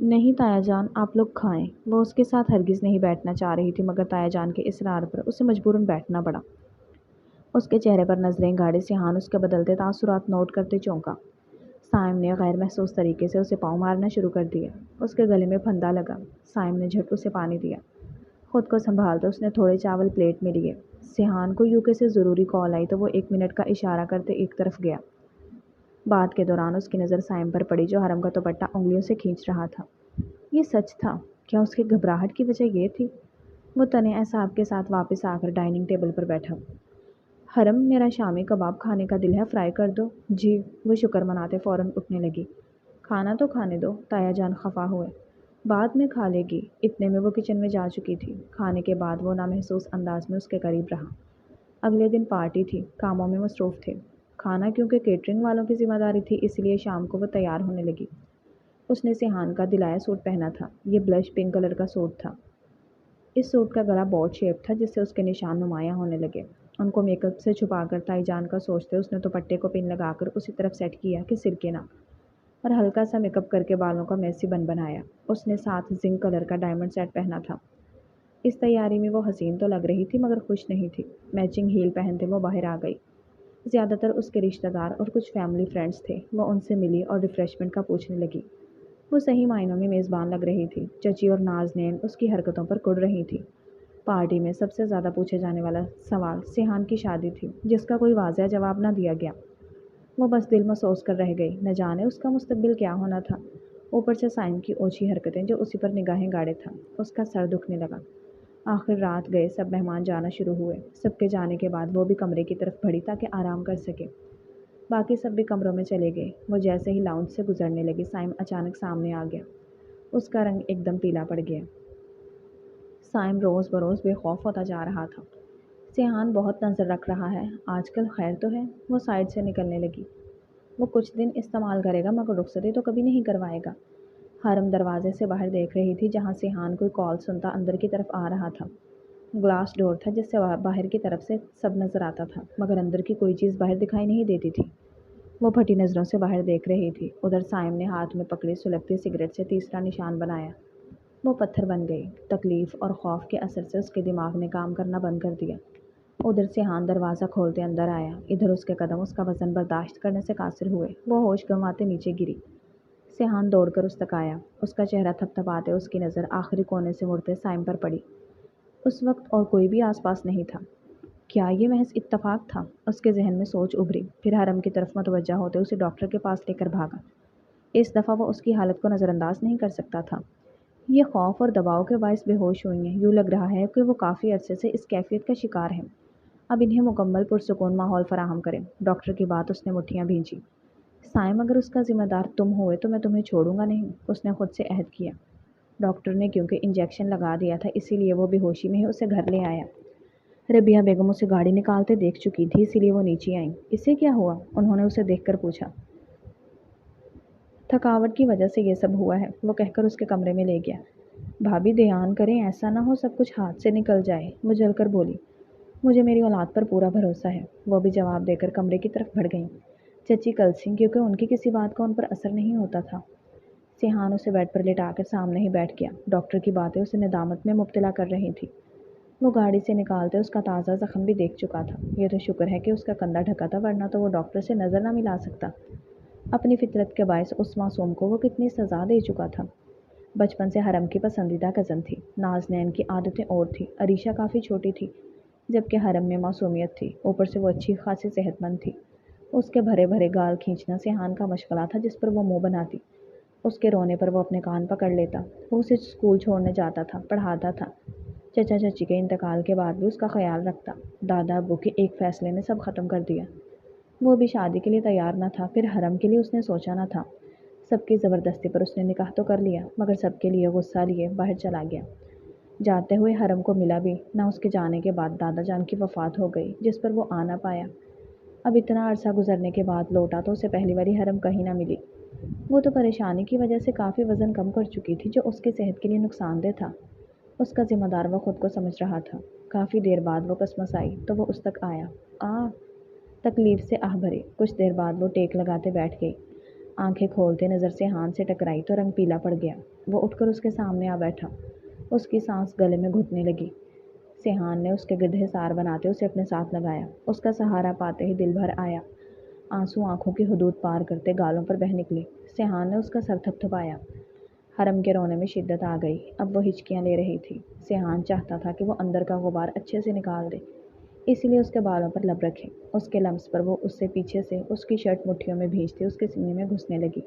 नहीं ताया जान, आप लोग खाएं। वो उसके साथ हरगिज़ नहीं बैठना चाह रही थी, मगर ताया जान के इसरार पर उसे मजबूरन बैठना पड़ा। उसके चेहरे पर नजरें गाड़े सिहान उसके बदलते तासुरात नोट करते चौंका। साइम ने गैर महसूस तरीके से उसे पाँव मारना शुरू कर दिया। उसके गले में फंदा लगा। साइम ने झट उसे पानी दिया। खुद को संभालते उसने थोड़े चावल प्लेट में लिए। सिहान को यूके से ज़रूरी कॉल आई तो वो 1 मिनट का इशारा करते एक तरफ गया। बात के दौरान उसकी नज़र साइम पर पड़ी, जो हरम का दुपट्टा उंगलियों से खींच रहा था। ये सच था। क्या उसकी घबराहट की वजह ये थी? वो तने एहसाब के साथ वापस आकर डाइनिंग टेबल पर बैठा। हरम, मेरा शामी कबाब खाने का दिल है, फ्राई कर दो। जी। वो शुक्र मनाते फ़ौरन उठने लगी। खाना तो खाने दो। ताया जान खफा हुए। بعد میں کھا لے گی، اتنے میں وہ کچن میں جا چکی تھی۔ کھانے کے بعد وہ نامحسوس انداز میں اس کے قریب رہا۔ اگلے دن پارٹی تھی، کاموں میں مصروف تھے۔ کھانا کیونکہ کیٹرنگ والوں کی ذمہ داری تھی، اس لیے شام کو وہ تیار ہونے لگی۔ اس نے سیحان کا دلایا سوٹ پہنا تھا، یہ بلش پنک کلر کا سوٹ تھا۔ اس سوٹ کا گلا بوٹ شیپ تھا جس سے اس کے نشان نمایاں ہونے لگے۔ ان کو میک اپ سے چھپا کر تائی جان کا سوچتے اس نے دوپٹے کو پن لگا کر اسی طرف سیٹ کیا کہ سرکے نہ، اور ہلکا سا میک اپ کر کے بالوں کا میسی بن بنایا۔ اس نے ساتھ زنک کلر کا ڈائمنڈ سیٹ پہنا تھا۔ اس تیاری میں وہ حسین تو لگ رہی تھی مگر خوش نہیں تھی۔ میچنگ ہیل پہنتے وہ باہر آ گئی۔ زیادہ تر اس کے رشتہ دار اور کچھ فیملی فرینڈز تھے۔ وہ ان سے ملی اور ریفریشمنٹ کا پوچھنے لگی۔ وہ صحیح معنوں میں میزبان لگ رہی تھی۔ چچی اور نازنین اس کی حرکتوں پر کڑ رہی تھی۔ پارٹی میں سب سے زیادہ پوچھے جانے والا سوال سیحان کی شادی تھی، جس کا کوئی واضح جواب نہ دیا گیا۔ وہ بس دل محسوس کر رہ گئی، نہ جانے اس کا مستقبل کیا ہونا تھا۔ اوپر سے سائم کی اوچھی حرکتیں جو اسی پر نگاہیں گاڑے تھا، اس کا سر دکھنے لگا۔ آخر رات گئے، سب مہمان جانا شروع ہوئے۔ سب کے جانے کے بعد وہ بھی کمرے کی طرف بڑھی تاکہ آرام کر سکے۔ باقی سب بھی کمروں میں چلے گئے۔ وہ جیسے ہی لاؤنج سے گزرنے لگی، سائم اچانک سامنے آ گیا۔ اس کا رنگ ایک دم پیلا پڑ گیا۔ سائم روز بروز بے خوف ہوتا جا رہا تھا۔ سیحان بہت نظر رکھ رہا ہے، آج کل خیر تو ہے؟ وہ سائڈ سے نکلنے لگی۔ وہ کچھ دن استعمال کرے گا مگر رخصتی تو کبھی نہیں کروائے گا۔ حرم دروازے سے باہر دیکھ رہی تھی جہاں سیحان کوئی کال سنتا اندر کی طرف آ رہا تھا۔ گلاس ڈور تھا جس سے باہر کی طرف سے سب نظر آتا تھا مگر اندر کی کوئی چیز باہر دکھائی نہیں دیتی تھی۔ وہ پھٹی نظروں سے باہر دیکھ رہی تھی۔ ادھر سائم نے ہاتھ میں پکڑی سلگتی سگریٹ سے تیسرا نشان بنایا۔ وہ پتھر بن گئی۔ تکلیف اور خوف کے اثر سے اس کے دماغ نے کام کرنا بند کر دیا۔ ادھر سیحان دروازہ کھولتے اندر آیا۔ ادھر اس کے قدم اس کا وزن برداشت کرنے سے قاصر ہوئے۔ وہ ہوش گنواتے نیچے گری۔ سیحان دوڑ کر اس تک آیا۔ اس کا چہرہ تھپتھپاتے اس کی نظر آخری کونے سے مڑتے سائم پر پڑی۔ اس وقت اور کوئی بھی آس پاس نہیں تھا۔ کیا یہ محض اتفاق تھا؟ اس کے ذہن میں سوچ ابھری، پھر حرم کی طرف متوجہ ہوتے اسے ڈاکٹر کے پاس لے کر بھاگا۔ اس دفعہ وہ اس کی حالت کو نظر انداز نہیں کر سکتا تھا۔ یہ خوف اور دباؤ کے باعث بے ہوش ہوئی ہیں۔ یوں لگ رہا ہے کہ وہ کافی عرصے سے اس کیفیت کا شکار ہیں۔ اب انہیں مکمل پرسکون ماحول فراہم کریں۔ ڈاکٹر کی بات اس نے مٹھیاں بھینچی۔ سائم اگر اس کا ذمہ دار تم ہوئے تو میں تمہیں چھوڑوں گا نہیں، اس نے خود سے عہد کیا۔ ڈاکٹر نے کیونکہ انجیکشن لگا دیا تھا اسی لیے وہ بے ہوشی میں ہی اسے گھر لے آیا۔ ربیہ بیگم اسے گاڑی نکالتے دیکھ چکی تھی اسی لیے وہ نیچے آئیں۔ اسے کیا ہوا؟ انہوں نے اسے دیکھ کر پوچھا۔ تھکاوٹ کی وجہ سے یہ سب ہوا ہے، وہ کہہ کر اس کے کمرے میں لے گیا۔ بھابی دھیان کریں، ایسا نہ ہو سب کچھ ہاتھ سے نکل جائے، وہ جل کر بولی۔ مجھے میری اولاد پر پورا بھروسہ ہے، وہ بھی جواب دے کر کمرے کی طرف بڑھ گئیں۔ چچی کلسی کیونکہ ان کی کسی بات کا ان پر اثر نہیں ہوتا تھا۔ سیحان اسے بیڈ پر لٹا کر سامنے ہی بیٹھ گیا۔ ڈاکٹر کی باتیں اسے ندامت میں مبتلا کر رہی تھی۔ وہ گاڑی سے نکالتے اس کا تازہ زخم بھی دیکھ چکا تھا۔ یہ تو شکر ہے کہ اس کا کندھا ڈھکا تھا ورنہ تو وہ ڈاکٹر سے نظر نہ ملا سکتا۔ اپنی فطرت کے باعث اس معصوم کو وہ کتنی سزا دے چکا تھا۔ بچپن سے حرم کی پسندیدہ کزن تھی۔ نازنین کی عادتیں اور تھیں۔ عریشہ کافی چھوٹی تھی جبکہ حرم میں معصومیت تھی، اوپر سے وہ اچھی خاصی صحت مند تھی۔ اس کے بھرے بھرے گال کھینچنا سیحان کا مشغلہ تھا جس پر وہ منہ بناتی۔ اس کے رونے پر وہ اپنے کان پکڑ لیتا۔ وہ اسے اسکول چھوڑنے جاتا تھا، پڑھاتا تھا۔ چچا چچی کے انتقال کے بعد بھی اس کا خیال رکھتا۔ دادا ابو کے ایک فیصلے نے سب ختم کر دیا۔ وہ بھی شادی کے لیے تیار نہ تھا، پھر حرم کے لیے اس نے سوچا نہ تھا۔ سب کی زبردستی پر اس نے نکاح تو کر لیا مگر سب کے لیے غصہ لیے باہر چلا گیا۔ جاتے ہوئے حرم کو ملا بھی نہ۔ اس کے جانے کے بعد دادا جان کی وفات ہو گئی جس پر وہ آ نہ پایا۔ اب اتنا عرصہ گزرنے کے بعد لوٹا تو اسے پہلی باری حرم کہیں نہ ملی۔ وہ تو پریشانی کی وجہ سے کافی وزن کم کر چکی تھی جو اس کی صحت کے لیے نقصان دہ تھا۔ اس کا ذمہ دار وہ خود کو سمجھ رہا تھا۔ کافی دیر بعد وہ کسمس آئی تو وہ اس تک آیا۔ تکلیف سے آہ بھرے۔ کچھ دیر بعد وہ ٹیک لگاتے بیٹھ گئی۔ آنکھیں کھولتے نظر سیحان سے ٹکرائی تو رنگ پیلا پڑ گیا۔ وہ اٹھ کر اس کے سامنے آ بیٹھا۔ اس کی سانس گلے میں گھٹنے لگی۔ سیحان نے اس کے گدھے سار بناتے اسے اپنے ساتھ لگایا۔ اس کا سہارا پاتے ہی دل بھر آیا۔ آنسو آنکھوں کی حدود پار کرتے گالوں پر بہہ نکلے۔ سیحان نے اس کا سر تھپتھپایا۔ حرم کے رونے میں شدت آ گئی۔ اب وہ ہچکیاں لے رہی تھی۔ سیحان چاہتا تھا کہ وہ اندر کا غبار اچھے سے نکال دے، اسی لیے اس کے بالوں پر لب رکھے۔ اس کے لمس پر وہ اس سے پیچھے سے اس کی شرٹ مٹھیوں میں بھینچتی اس کے سینے میں گھسنے لگی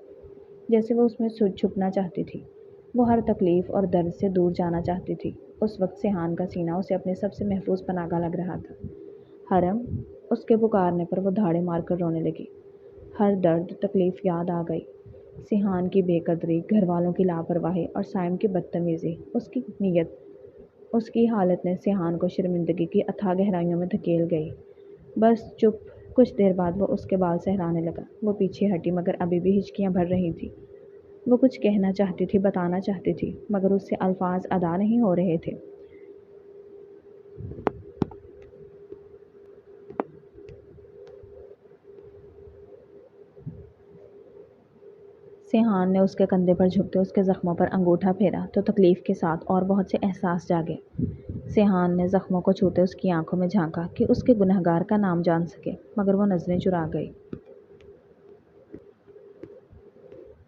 جیسے وہ اس میں چھپنا چاہتی تھی۔ وہ ہر تکلیف اور درد سے دور جانا چاہتی تھی۔ اس وقت سیحان کا سینہ اسے اپنے سب سے محفوظ پناہ گاہ لگ رہا تھا۔ حرم، اس کے پکارنے پر وہ دھاڑے مار کر رونے لگی۔ ہر درد تکلیف یاد آ گئی۔ सिहान की बेकदरी, घर वालों की लापरवाही और साइम की बदतमीज़ी, उसकी नीयत, उसकी हालत ने सिहान को शर्मिंदगी की अथाह गहराइयों में धकेल गई। बस चुप। कुछ देर बाद वो उसके बाल सहलाने लगा। वो पीछे हटी मगर अभी भी हिचकियाँ भर रही थी। वो कुछ कहना चाहती थी, बताना चाहती थी, मगर उससे अल्फाज अदा नहीं हो रहे थे। सिहान ने उसके कंधे पर झुकते उसके ज़ख्मों पर अंगूठा फेरा तो तकलीफ़ के साथ और बहुत से एहसास जागे। सिहान ने ज़ख्मों को छूते उसकी आंखों में झांका कि उसके गुनहगार का नाम जान सके, मगर वो नज़रें चुरा गई।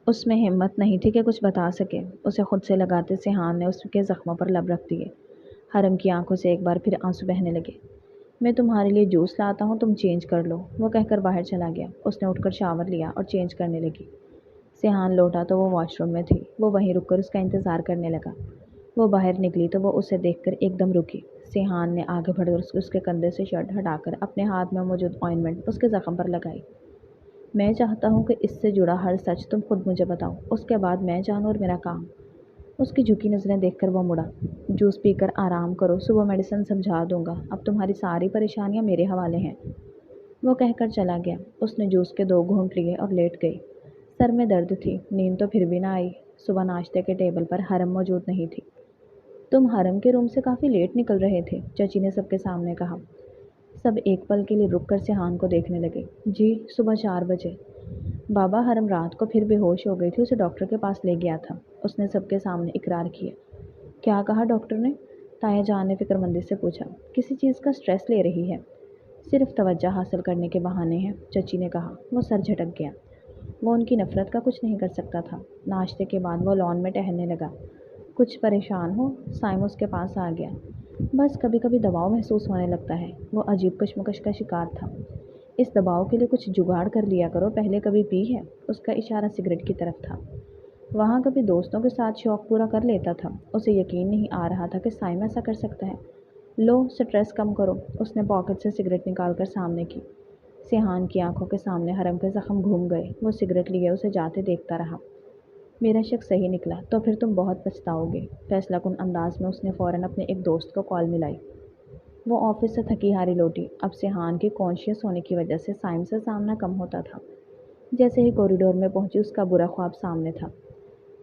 उसमें हिम्मत नहीं थी कि कुछ बता सके। उसे खुद से लगाते सिहान ने उसके ज़ख्मों पर लब रख दिए। हरम की आंखों से एक बार फिर आंसू बहने लगे। मैं तुम्हारे लिए जूस लाता हूँ, तुम चेंज कर लो, वो कहकर बाहर चला गया। उसने उठकर शावर लिया और चेंज करने लगी। सिहान लौटा तो वो वॉशरूम में थी। वो वहीं रुककर उसका इंतज़ार करने लगा। वो बाहर निकली तो वो उसे देखकर एकदम रुकी। सिहान ने आगे बढ़कर उसके कंधे से शर्ट हटाकर अपने हाथ में मौजूद ऑइंटमेंट उसके ज़ख्म पर लगाई। मैं चाहता हूँ कि इससे जुड़ा हर सच तुम खुद मुझे बताओ, उसके बाद मैं जानूँ और मेरा काम। उसकी झुकी नज़रें देखकर वो मुड़ा। जूस पीकर आराम करो, सुबह मेडिसिन समझा दूंगा, अब तुम्हारी सारी परेशानियाँ मेरे हवाले हैं, वो कहकर चला गया। उसने जूस के 2 घूंट लिए और लेट गई। सर में दर्द थी, नींद तो फिर भी ना आई। सुबह नाश्ते के टेबल पर हरम मौजूद नहीं थी। तुम हरम के रूम से काफ़ी लेट निकल रहे थे, चची ने सबके सामने कहा। सब एक पल के लिए रुककर सिहान को देखने लगे। जी, सुबह 4 बजे। बाबा, हरम रात को फिर बेहोश हो गई थी, उसे डॉक्टर के पास ले गया था, उसने सबके सामने इकरार किया। क्या कहा डॉक्टर ने? ताया जान ने फिक्रमंदी से पूछा। किसी चीज़ का स्ट्रेस ले रही है, सिर्फ तवज्जो हासिल करने के बहाने हैं, चची ने कहा। वो सर झटक गया। वो उनकी नफ़रत का कुछ नहीं कर सकता था। नाश्ते के बाद वो लॉन में टहलने लगा। कुछ परेशान हो? साइम उसके पास आ गया। बस कभी कभी दबाव महसूस होने लगता है। वो अजीब कश्मकश का शिकार था। इस दबाव के लिए कुछ जुगाड़ कर लिया करो, पहले कभी पी है? उसका इशारा सिगरेट की तरफ था। वहाँ कभी दोस्तों के साथ शौक पूरा कर लेता था। उसे यकीन नहीं आ रहा था कि साइम ऐसा कर सकता है। लो, स्ट्रेस कम करो, उसने पॉकेट से सिगरेट निकालकर सामने की। सिहान की आंखों के सामने हरम के जख्म घूम गए। वो सिगरेट लिए उसे जाते देखता रहा। मेरा शक सही निकला तो फिर तुम बहुत पछताओगे, फैसलाकुन अंदाज में उसने फ़ौरन अपने एक दोस्त को कॉल मिलाई। वो ऑफिस से थकी हारी लौटी। अब सिहान के कॉन्शियस होने की वजह से साइम से सामना कम होता था। जैसे ही कॉरिडोर में पहुंची उसका बुरा ख्वाब सामने था।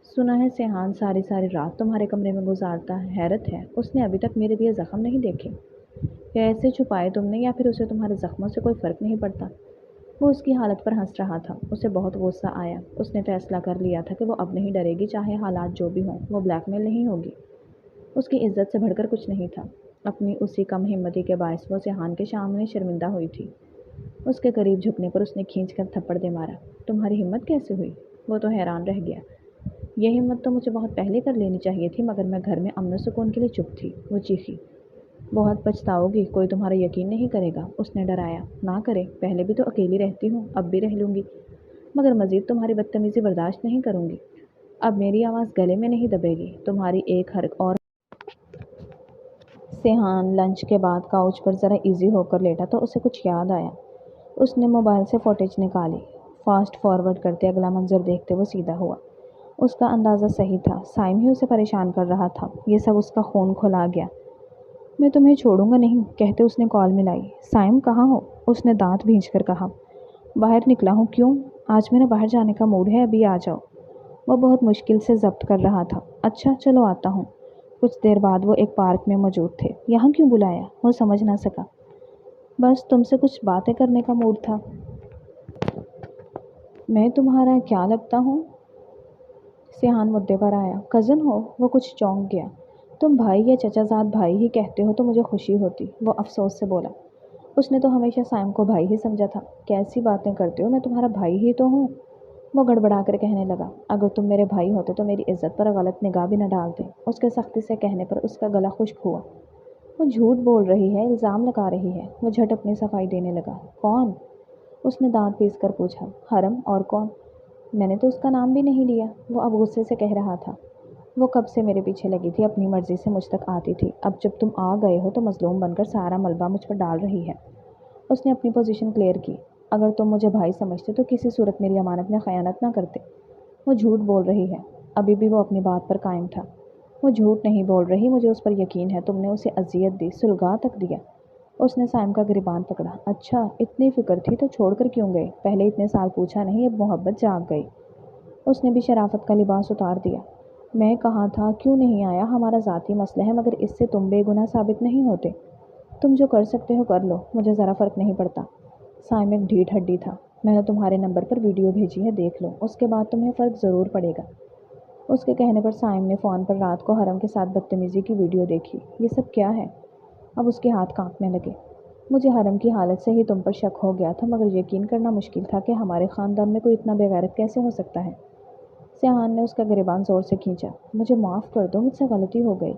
सुना है सिहान सारी सारी रात तुम्हारे कमरे में गुजारता है। हैरत है, उसने अभी तक मेरे लिए ज़ख्म नहीं देखे। कैसे छुपाए तुमने, या फिर उसे तुम्हारे ज़ख्मों से कोई फ़र्क नहीं पड़ता? वो उसकी हालत पर हंस रहा था। उसे बहुत गुस्सा आया। उसने फैसला कर लिया था कि वो अब नहीं डरेगी, चाहे हालात जो भी हों। वो ब्लैकमेल नहीं होगी। उसकी इज्जत से बढ़कर कुछ नहीं था। अपनी उसी कम हिम्मती के बायस वो सिहान के सामने शर्मिंदा हुई थी। उसके करीब झुकने पर उसने खींच कर थप्पड़ दे मारा। तुम्हारी हिम्मत कैसे हुई? वो तो हैरान रह गया। यह हिम्मत तो मुझे बहुत पहले कर लेनी चाहिए थी, मगर मैं घर में अमन सुकून के लिए चुप थी, वो चीखी। बहुत पछताओगी, कोई तुम्हारा यकीन नहीं करेगा, उसने डराया। ना करे, पहले भी तो अकेली रहती हूँ, अब भी रह लूँगी, मगर मज़ीद तुम्हारी बदतमीज़ी बर्दाश्त नहीं करूँगी। अब मेरी आवाज़ गले में नहीं दबेगी, तुम्हारी एक हरकत और। सिहान लंच के बाद काउच पर ज़रा इजी होकर लेटा तो उसे कुछ याद आया। उसने मोबाइल से फुटेज निकाली। फास्ट फॉरवर्ड करते अगला मंजर देखते वो सीधा हुआ। उसका अंदाज़ा सही था, साइम ही उसे परेशान कर रहा था। ये सब उसका खून खुला गया। मैं तुम्हें छोड़ूंगा नहीं, कहते उसने कॉल मिलाई। साइम कहाँ हो? उसने दांत भींच कर कहा। बाहर निकला हूँ। क्यों? आज मेरा बाहर जाने का मूड है, अभी आ जाओ। वो बहुत मुश्किल से जब्त कर रहा था। अच्छा चलो आता हूँ। कुछ देर बाद वो एक पार्क में मौजूद थे। यहाँ क्यों बुलाया? वो समझ ना सका। बस तुमसे कुछ बातें करने का मूड था। मैं तुम्हारा क्या लगता हूँ? सिहान मुद्दे पर आया। कज़न हो? वो कुछ चौंक गया। तुम भाई या चचाजाद भाई ही कहते हो तो मुझे खुशी होती, वो अफसोस से बोला। उसने तो हमेशा साइम को भाई ही समझा था। कैसी बातें करते हो, मैं तुम्हारा भाई ही तो हूँ, वो गड़बड़ा कर कहने लगा। अगर तुम मेरे भाई होते तो मेरी इज्जत पर गलत निगाह भी न डालते। उसके सख्ती से कहने पर उसका गला खुश्क हुआ। वो झूठ बोल रही है, इल्ज़ाम लगा रही है। वो झट अपनी सफाई देने लगा। कौन? उसने दांत पीस कर पूछा। हरम, और कौन? मैंने तो उसका नाम भी नहीं लिया, वो अब गुस्से से कह रहा था। वो कब से मेरे पीछे लगी थी, अपनी मर्जी से मुझ तक आती थी। अब जब तुम आ गए हो तो मजलूम बनकर सारा मलबा मुझ पर डाल रही है। उसने अपनी पोजीशन क्लियर की। अगर तुम मुझे भाई समझते तो किसी सूरत मेरी अमानत में ख़यानत ना करते। वो झूठ बोल रही है। अभी भी वो अपनी बात पर कायम था। वो झूठ नहीं बोल रही, मुझे उस पर यकीन है। तुमने उसे अजियत दी, सुलगा तक दिया। उसने साइम का गिरबान पकड़ा। अच्छा, इतनी फिक्र थी तो छोड़कर क्यों गए? पहले इतने साल पूछा नहीं, अब मोहब्बत जाग गई। उसने भी शराफत का लिबास उतार दिया। मैं कहाँ था, क्यों नहीं आया, हमारा ज़ाती मसला है, मगर इससे तुम बेगुनाह साबित नहीं होते। तुम जो कर सकते हो कर लो, मुझे ज़रा फ़र्क नहीं पड़ता। साइम एक ढीठ हड्डी था। मैंने तुम्हारे नंबर पर वीडियो भेजी है, देख लो, उसके बाद तुम्हें फ़र्क ज़रूर पड़ेगा। उसके कहने पर साइम ने फ़ोन पर रात को हरम के साथ बदतमीज़ी की वीडियो देखी। ये सब क्या है? अब उसके हाथ कांपने लगे। मुझे हरम की हालत से ही तुम पर शक हो गया था, मगर यकीन करना मुश्किल था कि हमारे ख़ानदान में कोई इतना बेगैरत कैसे हो सकता है। सियाहान ने उसका गिरबान ज़ोर से खींचा। मुझे माफ़ कर दो, मुझसे गलती हो गई।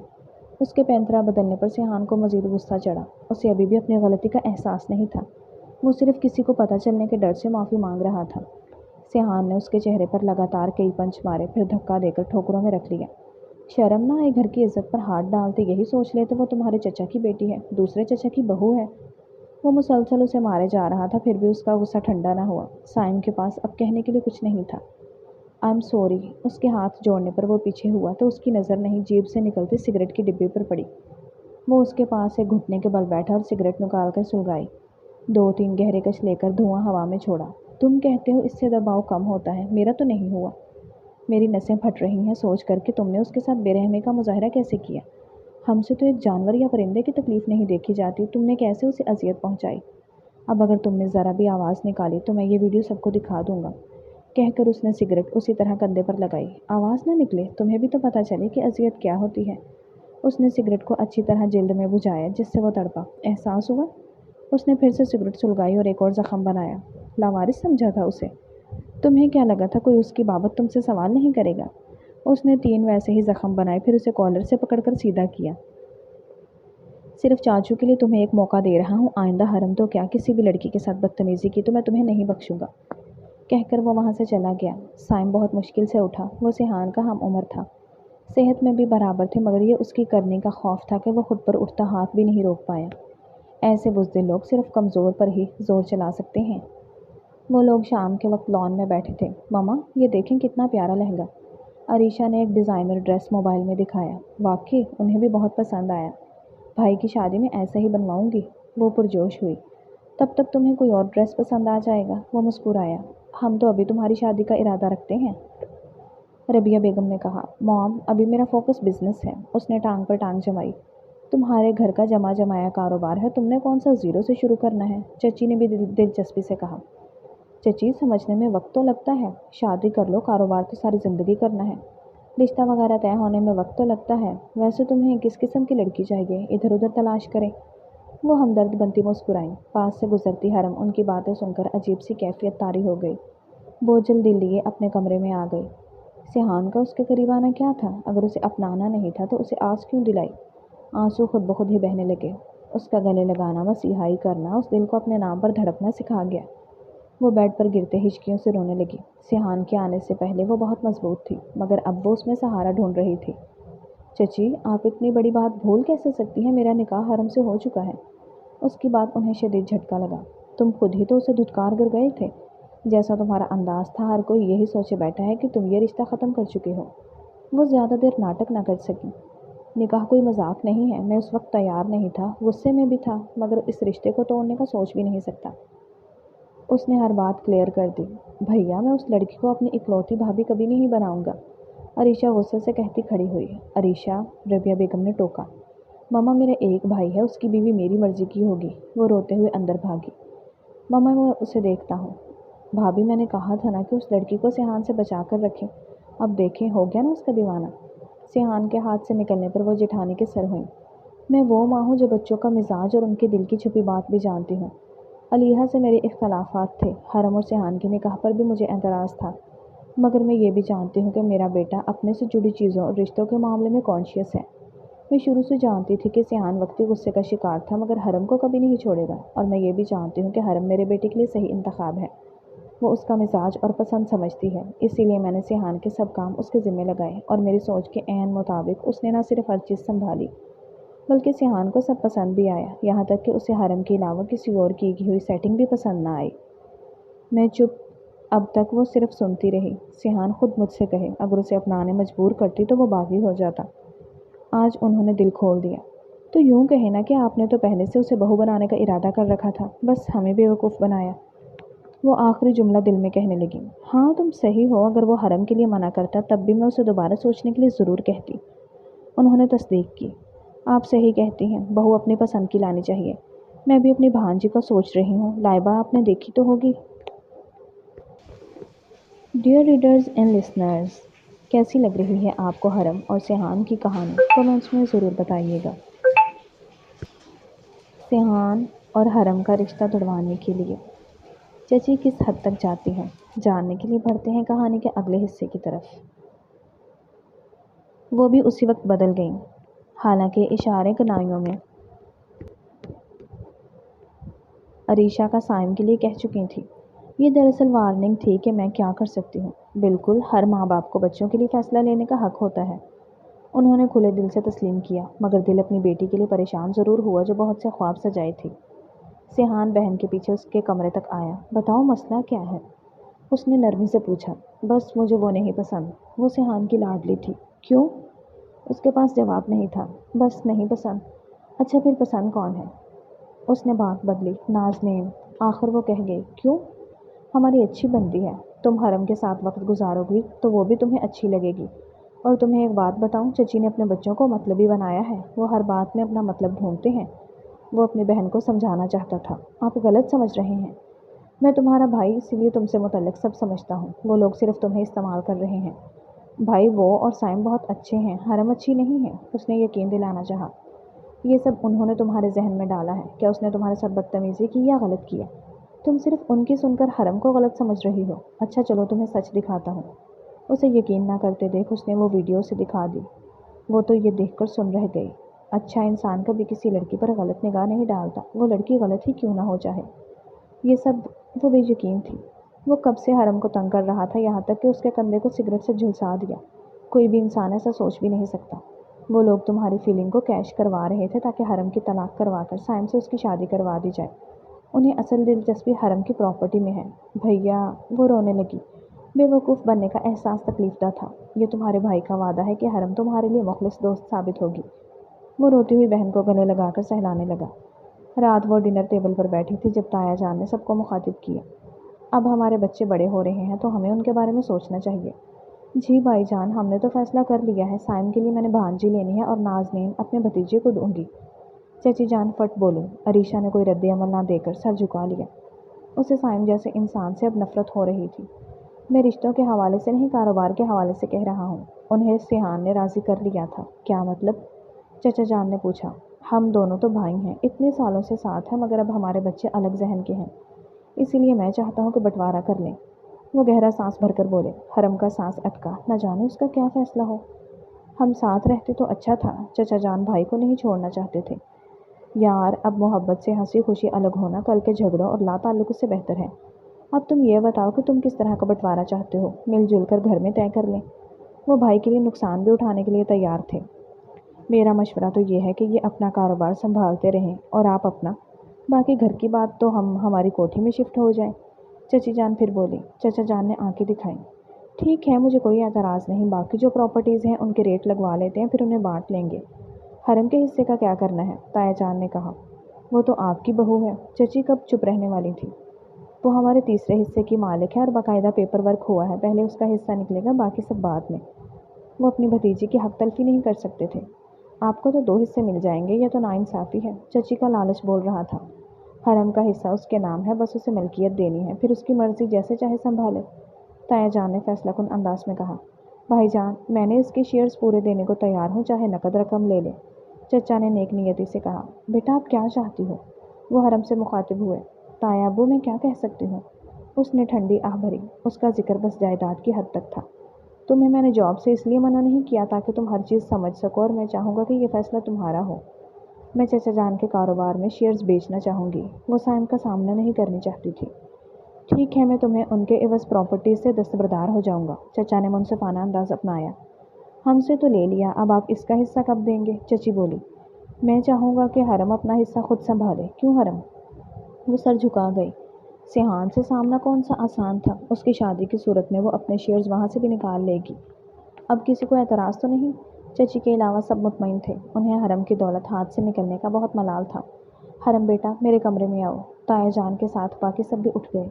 उसके पैंतरा बदलने पर सियाहान को मज़ीद गुस्सा चढ़ा। उसे अभी भी अपनी गलती का एहसास नहीं था। वो सिर्फ किसी को पता चलने के डर से माफ़ी मांग रहा था। सियाहान ने उसके चेहरे पर लगातार कई पंच मारे, फिर धक्का देकर ठोकरों में रख लिया। शर्म ना आए, घर की इज्जत पर हाथ डालते, यही सोच लेते वो तुम्हारे चचा की बेटी है, दूसरे चचा की बहू है। वो मुसलसल उसे मारे जा रहा था, फिर भी उसका गुस्सा ठंडा ना हुआ। साइम के पास अब कहने के लिए कुछ नहीं था। I am sorry. उसके हाथ जोड़ने पर वो पीछे हुआ तो उसकी नज़र नहीं, जेब से निकलती सिगरेट की डिब्बी पर पड़ी। वो उसके पास एक घुटने के बल बैठा और सिगरेट निकाल कर सुलगाई। 2-3 गहरे कश लेकर धुआं हवा में छोड़ा। तुम कहते हो इससे दबाव कम होता है, मेरा तो नहीं हुआ। मेरी नसें फट रही हैं सोच कर कि तुमने उसके साथ बेरहमी का मुजाहरा कैसे किया। हमसे तो एक जानवर या परिंदे की तकलीफ़ नहीं देखी जाती, तुमने कैसे उसे अजियत पहुंचाई। अब अगर तुमने ज़रा भी आवाज़ निकाली तो मैं ये वीडियो सबको दिखा दूंगा। कहकर उसने सिगरेट उसी तरह कंधे पर लगाई। आवाज़ ना निकले, तुम्हें भी तो पता चले कि अजियत क्या होती है। उसने सिगरेट को अच्छी तरह जिल्द में बुझाया जिससे वो तड़पा। एहसास हुआ? उसने फिर से सिगरेट सुलगाई और एक और ज़ख़म बनाया। लावारिस समझा था उसे। तुम्हें क्या लगा था कोई उसकी बाबत तुमसे सवाल नहीं करेगा? उसने 3 वैसे ही ज़ख़म बनाए, फिर उसे कॉलर से पकड़कर सीधा किया। सिर्फ चाचू के लिए तुम्हें एक मौका दे रहा हूँ, आइंदा हरम तो क्या किसी भी लड़की के साथ बदतमीज़ी की तो मैं तुम्हें नहीं बख्शूंगा। कहकर वो वहाँ से चला गया। साइम बहुत मुश्किल से उठा। वो सिहान का हम उम्र था, सेहत में भी बराबर थे, मगर ये उसकी करने का खौफ था कि वो खुद पर उठता हाथ भी नहीं रोक पाया। ऐसे बुज़दिल लोग सिर्फ कमज़ोर पर ही ज़ोर चला सकते हैं। वो लोग शाम के वक्त लॉन में बैठे थे। मामा, ये देखें कितना प्यारा लहंगा। अरीशा ने एक डिज़ाइनर ड्रेस मोबाइल में दिखाया। वाकई उन्हें भी बहुत पसंद आया। भाई की शादी में ऐसा ही बनवाऊंगी। वो पुरजोश हुई। तब तक तुम्हें कोई और ड्रेस पसंद आ जाएगा। वो मुस्कुराया। हम तो अभी तुम्हारी शादी का इरादा रखते हैं। रबिया बेगम ने कहा। मॉम, अभी मेरा फोकस बिजनेस है। उसने टांग पर टांग जमाई। तुम्हारे घर का जमा जमाया कारोबार है, तुमने कौन सा ज़ीरो से शुरू करना है? चची ने भी दिलचस्पी से कहा। चची, समझने में वक्त तो लगता है। शादी कर लो, कारोबार तो सारी ज़िंदगी करना है। रिश्ता वगैरह तय होने में वक्त तो लगता है। वैसे तुम्हें किस किस्म की लड़की चाहिए, इधर उधर तलाश करें। वो हमदर्द बनती मुस्कुराई। पास से गुजरती हरम उनकी बातें सुनकर अजीब सी कैफियत तारी हो गई। बोझल दिल लिए अपने कमरे में आ गई। सिहान का उसके करीब आना क्या था? अगर उसे अपनाना नहीं था तो उसे आस क्यों दिलाई? आंसू खुद ब खुद ही बहने लगे। उसका गले लगाना, मसीहाई करना उस दिल को अपने नाम पर धड़कना सिखा गया। वो बेड पर गिरते हिचकियों से रोने लगी। सिहान के आने से पहले वो बहुत मजबूत थी, मगर अब वो उसमें सहारा ढूंढ रही थी। चची, आप इतनी बड़ी बात भूल कैसे सकती हैं? मेरा निकाह हरम से हो चुका है। उसकी बात उन्हें शदीद झटका लगा। तुम खुद ही तो उसे धुतकार कर गए थे। जैसा तुम्हारा अंदाज था, हर कोई यही सोचे बैठा है कि तुम ये रिश्ता ख़त्म कर चुके हो। वो ज़्यादा देर नाटक ना कर सकी। निकाह कोई मजाक नहीं है। मैं उस वक्त तैयार नहीं था, गुस्से में भी था, मगर इस रिश्ते को तोड़ने का सोच भी नहीं सकता। उसने हर बात क्लियर कर दी। भैया, मैं उस लड़की को अपनी इकलौती भाभी कभी नहीं बनाऊंगा। अरीशा गुस्से से कहती खड़ी हुई। अरीशा, रबिया बेगम ने टोका। मामा, मेरा एक भाई है, उसकी बीवी मेरी मर्जी की होगी। वो रोते हुए अंदर भागी। मामा, मैं उसे देखता हूँ। भाभी, मैंने कहा था ना कि उस लड़की को सिहान से बचा कर रखें। अब देखें, हो गया ना उसका दीवाना। सिहान के हाथ से निकलने पर वो जेठानी के सर हुई। मैं वो माँ हूँ जो बच्चों का मिजाज और उनके दिल की छुपी बात भी जानती हूँ। अलीहा से मेरे इख्तलाफात थे, हरम और सिहान के निकाह पर भी मुझे एतराज़ था, मगर मैं ये भी जानती हूँ कि मेरा बेटा अपने से जुड़ी चीज़ों और रिश्तों के मामले में कॉन्शियस है। मैं शुरू से जानती थी कि सिहान वक्ती गुस्से का शिकार था, मगर हरम को कभी नहीं छोड़ेगा। और मैं ये भी जानती हूँ कि हरम मेरे बेटे के लिए सही इंतखाब है। वो उसका मिजाज और पसंद समझती है, इसीलिए मैंने सिहान के सब काम उसके ज़िम्मे लगाए और मेरी सोच के ऐन मुताबिक उसने न सिर्फ हर चीज़ संभाली, बल्कि सिहान को सब पसंद भी आया, यहाँ तक कि उसे हरम के अलावा किसी और की होई सेटिंग भी पसंद ना आई। मैं चुप اب تک وہ صرف سنتی رہی۔ سیحان خود مجھ سے کہے، اگر اسے اپنانے مجبور کرتی تو وہ باغی ہو جاتا۔ آج انہوں نے دل کھول دیا۔ تو یوں کہے نا کہ آپ نے تو پہلے سے اسے بہو بنانے کا ارادہ کر رکھا تھا، بس ہمیں بیوقوف بنایا۔ وہ آخری جملہ دل میں کہنے لگی، ہاں تم صحیح ہو، اگر وہ حرم کے لیے منع کرتا تب بھی میں اسے دوبارہ سوچنے کے لیے ضرور کہتی۔ انہوں نے تصدیق کی، آپ صحیح کہتی ہیں، بہو اپنی پسند کی لانی چاہیے۔ میں بھی اپنی بھانجی کا سوچ رہی ہوں، لائبہ آپ نے دیکھی تو ہوگی۔ ڈیئر ریڈرز اینڈ لسنرز، کیسی لگ رہی ہے آپ کو حرم اور سیحان کی کہانی؟ کمنٹس میں ضرور بتائیے گا۔ سیحان اور حرم کا رشتہ توڑوانے کے لیے چچی کس حد تک جاتی ہیں، جاننے کے لیے بڑھتے ہیں کہانی کے اگلے حصے کی طرف۔ وہ بھی اسی وقت بدل گئیں، حالانکہ اشارے کنائیوں میں عریشہ کا سائم کے لیے کہہ چکی تھی۔ یہ دراصل وارننگ تھی کہ میں کیا کر سکتی ہوں۔ بالکل ہر ماں باپ کو بچوں کے لیے فیصلہ لینے کا حق ہوتا ہے۔ انہوں نے کھلے دل سے تسلیم کیا، مگر دل اپنی بیٹی کے لیے پریشان ضرور ہوا جو بہت سے خواب سجائے تھی۔ سیحان بہن کے پیچھے اس کے کمرے تک آیا۔ بتاؤ مسئلہ کیا ہے؟ اس نے نرمی سے پوچھا۔ بس مجھے وہ نہیں پسند۔ وہ سیحان کی لاڈلی تھی۔ کیوں؟ اس کے پاس جواب نہیں تھا۔ بس نہیں پسند۔ اچھا پھر پسند کون ہے؟ اس نے بات بدلی۔ نازنین۔ آخر وہ کہہ گئی۔ کیوں؟ ہماری اچھی بنتی ہے۔ تم حرم کے ساتھ وقت گزارو گی تو وہ بھی تمہیں اچھی لگے گی۔ اور تمہیں ایک بات بتاؤں، چچی نے اپنے بچوں کو مطلبی بنایا ہے۔ وہ ہر بات میں اپنا مطلب ڈھونڈتے ہیں۔ وہ اپنی بہن کو سمجھانا چاہتا تھا۔ آپ غلط سمجھ رہے ہیں۔ میں تمہارا بھائی، اسی لیے تم سے متعلق سب سمجھتا ہوں۔ وہ لوگ صرف تمہیں استعمال کر رہے ہیں۔ بھائی وہ اور سائم بہت اچھے ہیں، حرم اچھی نہیں ہے۔ اس نے یقین دلانا چاہا۔ یہ سب انہوں نے تمہارے ذہن میں ڈالا ہے۔ کیا اس نے تمہارے ساتھ بدتمیزی کی یا غلط کیا؟ تم صرف ان کی سن کر حرم کو غلط سمجھ رہی ہو۔ اچھا چلو تمہیں سچ دکھاتا ہوں۔ اسے یقین نہ کرتے دیکھ اس نے وہ ویڈیو اسے دکھا دی۔ وہ تو یہ دیکھ کر سن رہ گئی۔ اچھا انسان کبھی کسی لڑکی پر غلط نگاہ نہیں ڈالتا، وہ لڑکی غلط ہی کیوں نہ ہو چاہے۔ یہ سب وہ بے یقین تھی۔ وہ کب سے حرم کو تنگ کر رہا تھا، یہاں تک کہ اس کے کندھے کو سگریٹ سے جھلسا دیا۔ کوئی بھی انسان ایسا سوچ بھی نہیں سکتا۔ وہ لوگ تمہاری فیلنگ کو کیش کروا رہے تھے تاکہ حرم کی طلاق کروا کر سائم سے اس کی شادی کروا دی جائے۔ انہیں اصل دلچسپی حرم کی پراپرٹی میں ہے۔ بھیا، وہ رونے لگی۔ بے وقوف بننے کا احساس تکلیف دہ تھا۔ یہ تمہارے بھائی کا وعدہ ہے کہ حرم تمہارے لیے مخلص دوست ثابت ہوگی۔ وہ روتی ہوئی بہن کو گلے لگا کر سہلانے لگا۔ رات وہ ڈنر ٹیبل پر بیٹھی تھی جب تایا جان نے سب کو مخاطب کیا۔ اب ہمارے بچے بڑے ہو رہے ہیں تو ہمیں ان کے بارے میں سوچنا چاہیے۔ جی بھائی جان، ہم نے تو فیصلہ کر لیا ہے۔ سائم کے لیے میں نے بھانجی لینی ہے اور نازنین اپنے بھتیجے کو دوں گی۔ چچی جان فٹ بولی۔ عریشہ نے کوئی رد عمل نہ دے کر سر جھکا لیا۔ اسے سائم جیسے انسان سے اب نفرت ہو رہی تھی۔ میں رشتوں کے حوالے سے نہیں، کاروبار کے حوالے سے کہہ رہا ہوں۔ انہیں سیحان نے راضی کر لیا تھا۔ کیا مطلب؟ چچا جان نے پوچھا۔ ہم دونوں تو بھائی ہیں، اتنے سالوں سے ساتھ ہیں، مگر اب ہمارے بچے الگ ذہن کے ہیں، اسی لیے میں چاہتا ہوں کہ بٹوارا کر لیں۔ وہ گہرا سانس بھر کر بولے۔ حرم کا سانس اٹکا، نہ جانے اس کا کیا فیصلہ ہو۔ ہم ساتھ رہتے تو اچھا تھا۔ چچا جان بھائی کو نہیں چھوڑنا چاہتے تھے۔ یار، اب محبت سے ہنسی خوشی الگ ہونا کل کے جھگڑوں اور لا تعلق سے بہتر ہے۔ اب تم یہ بتاؤ کہ تم کس طرح کا بٹوارا چاہتے ہو، مل جل کر گھر میں طے کر لیں۔ وہ بھائی کے لیے نقصان بھی اٹھانے کے لیے تیار تھے۔ میرا مشورہ تو یہ ہے کہ یہ اپنا کاروبار سنبھالتے رہیں اور آپ اپنا، باقی گھر کی بات تو ہم ہماری کوٹھی میں شفٹ ہو جائیں۔ چچی جان پھر بولی۔ چچا جان نے آنکھیں دکھائیں۔ ٹھیک ہے، مجھے کوئی اعتراض نہیں، باقی جو پراپرٹیز ہیں ان کے ریٹ لگوا لیتے ہیں، پھر انہیں بانٹ لیں گے۔ حرم کے حصے کا کیا کرنا ہے؟ تایا جان نے کہا۔ وہ تو آپ کی بہو ہے۔ چچی کب چپ رہنے والی تھی۔ وہ ہمارے تیسرے حصے کی مالک ہے اور باقاعدہ پیپر ورک ہوا ہے، پہلے اس کا حصہ نکلے گا، باقی سب بعد میں۔ وہ اپنی بھتیجی کی حق تلفی نہیں کر سکتے تھے۔ آپ کو تو 2 حصے مل جائیں گے، یہ تو ناانصافی ہے۔ چچی کا لالچ بول رہا تھا۔ حرم کا حصہ اس کے نام ہے، بس اسے ملکیت دینی ہے، پھر اس کی مرضی، جیسے چاہے سنبھالے۔ تایا جان نے فیصلہ کن انداز میں کہا۔ بھائی جان، میں نے اس کے شیئرز پورے دینے کو تیار ہوں، چاہے نقد رقم لے لے۔ چچا نے نیک نیتی سے کہا۔ بیٹا آپ کیا چاہتی ہو؟ وہ حرم سے مخاطب ہوئے۔ تایا ابو، میں کیا کہہ سکتی ہوں؟ اس نے ٹھنڈی آہ بھری۔ اس کا ذکر بس جائیداد کی حد تک تھا۔ تمہیں میں نے جاب سے اس لیے منع نہیں کیا تاکہ تم ہر چیز سمجھ سکو، اور میں چاہوں گا کہ یہ فیصلہ تمہارا ہو۔ میں چچا جان کے کاروبار میں شیئرز بیچنا چاہوں گی۔ وہ سائم کا سامنا نہیں کرنی چاہتی تھی۔ ٹھیک ہے، میں تمہیں ان کے عوض پراپرٹیز سے دستبردار ہو جاؤں گا۔ چچا نے منصفانہ انداز اپنایا۔ ہم سے تو لے لیا، اب آپ اس کا حصہ کب دیں گے؟ چچی بولی۔ میں چاہوں گا کہ حرم اپنا حصہ خود سنبھالے۔ کیوں حرم؟ وہ سر جھکا گئی۔ सिहान से सामना कौन सा आसान था। उसकी शादी की सूरत में वो अपने शेयर्स वहाँ से भी निकाल लेगी। अब किसी को एतराज़ तो नहीं। चची के अलावा सब मुतमईन थे। उन्हें हरम की दौलत हाथ से निकलने का बहुत मलाल था। हरम बेटा मेरे कमरे में आओ। ताया जान के साथ बाकी सब भी उठ गए।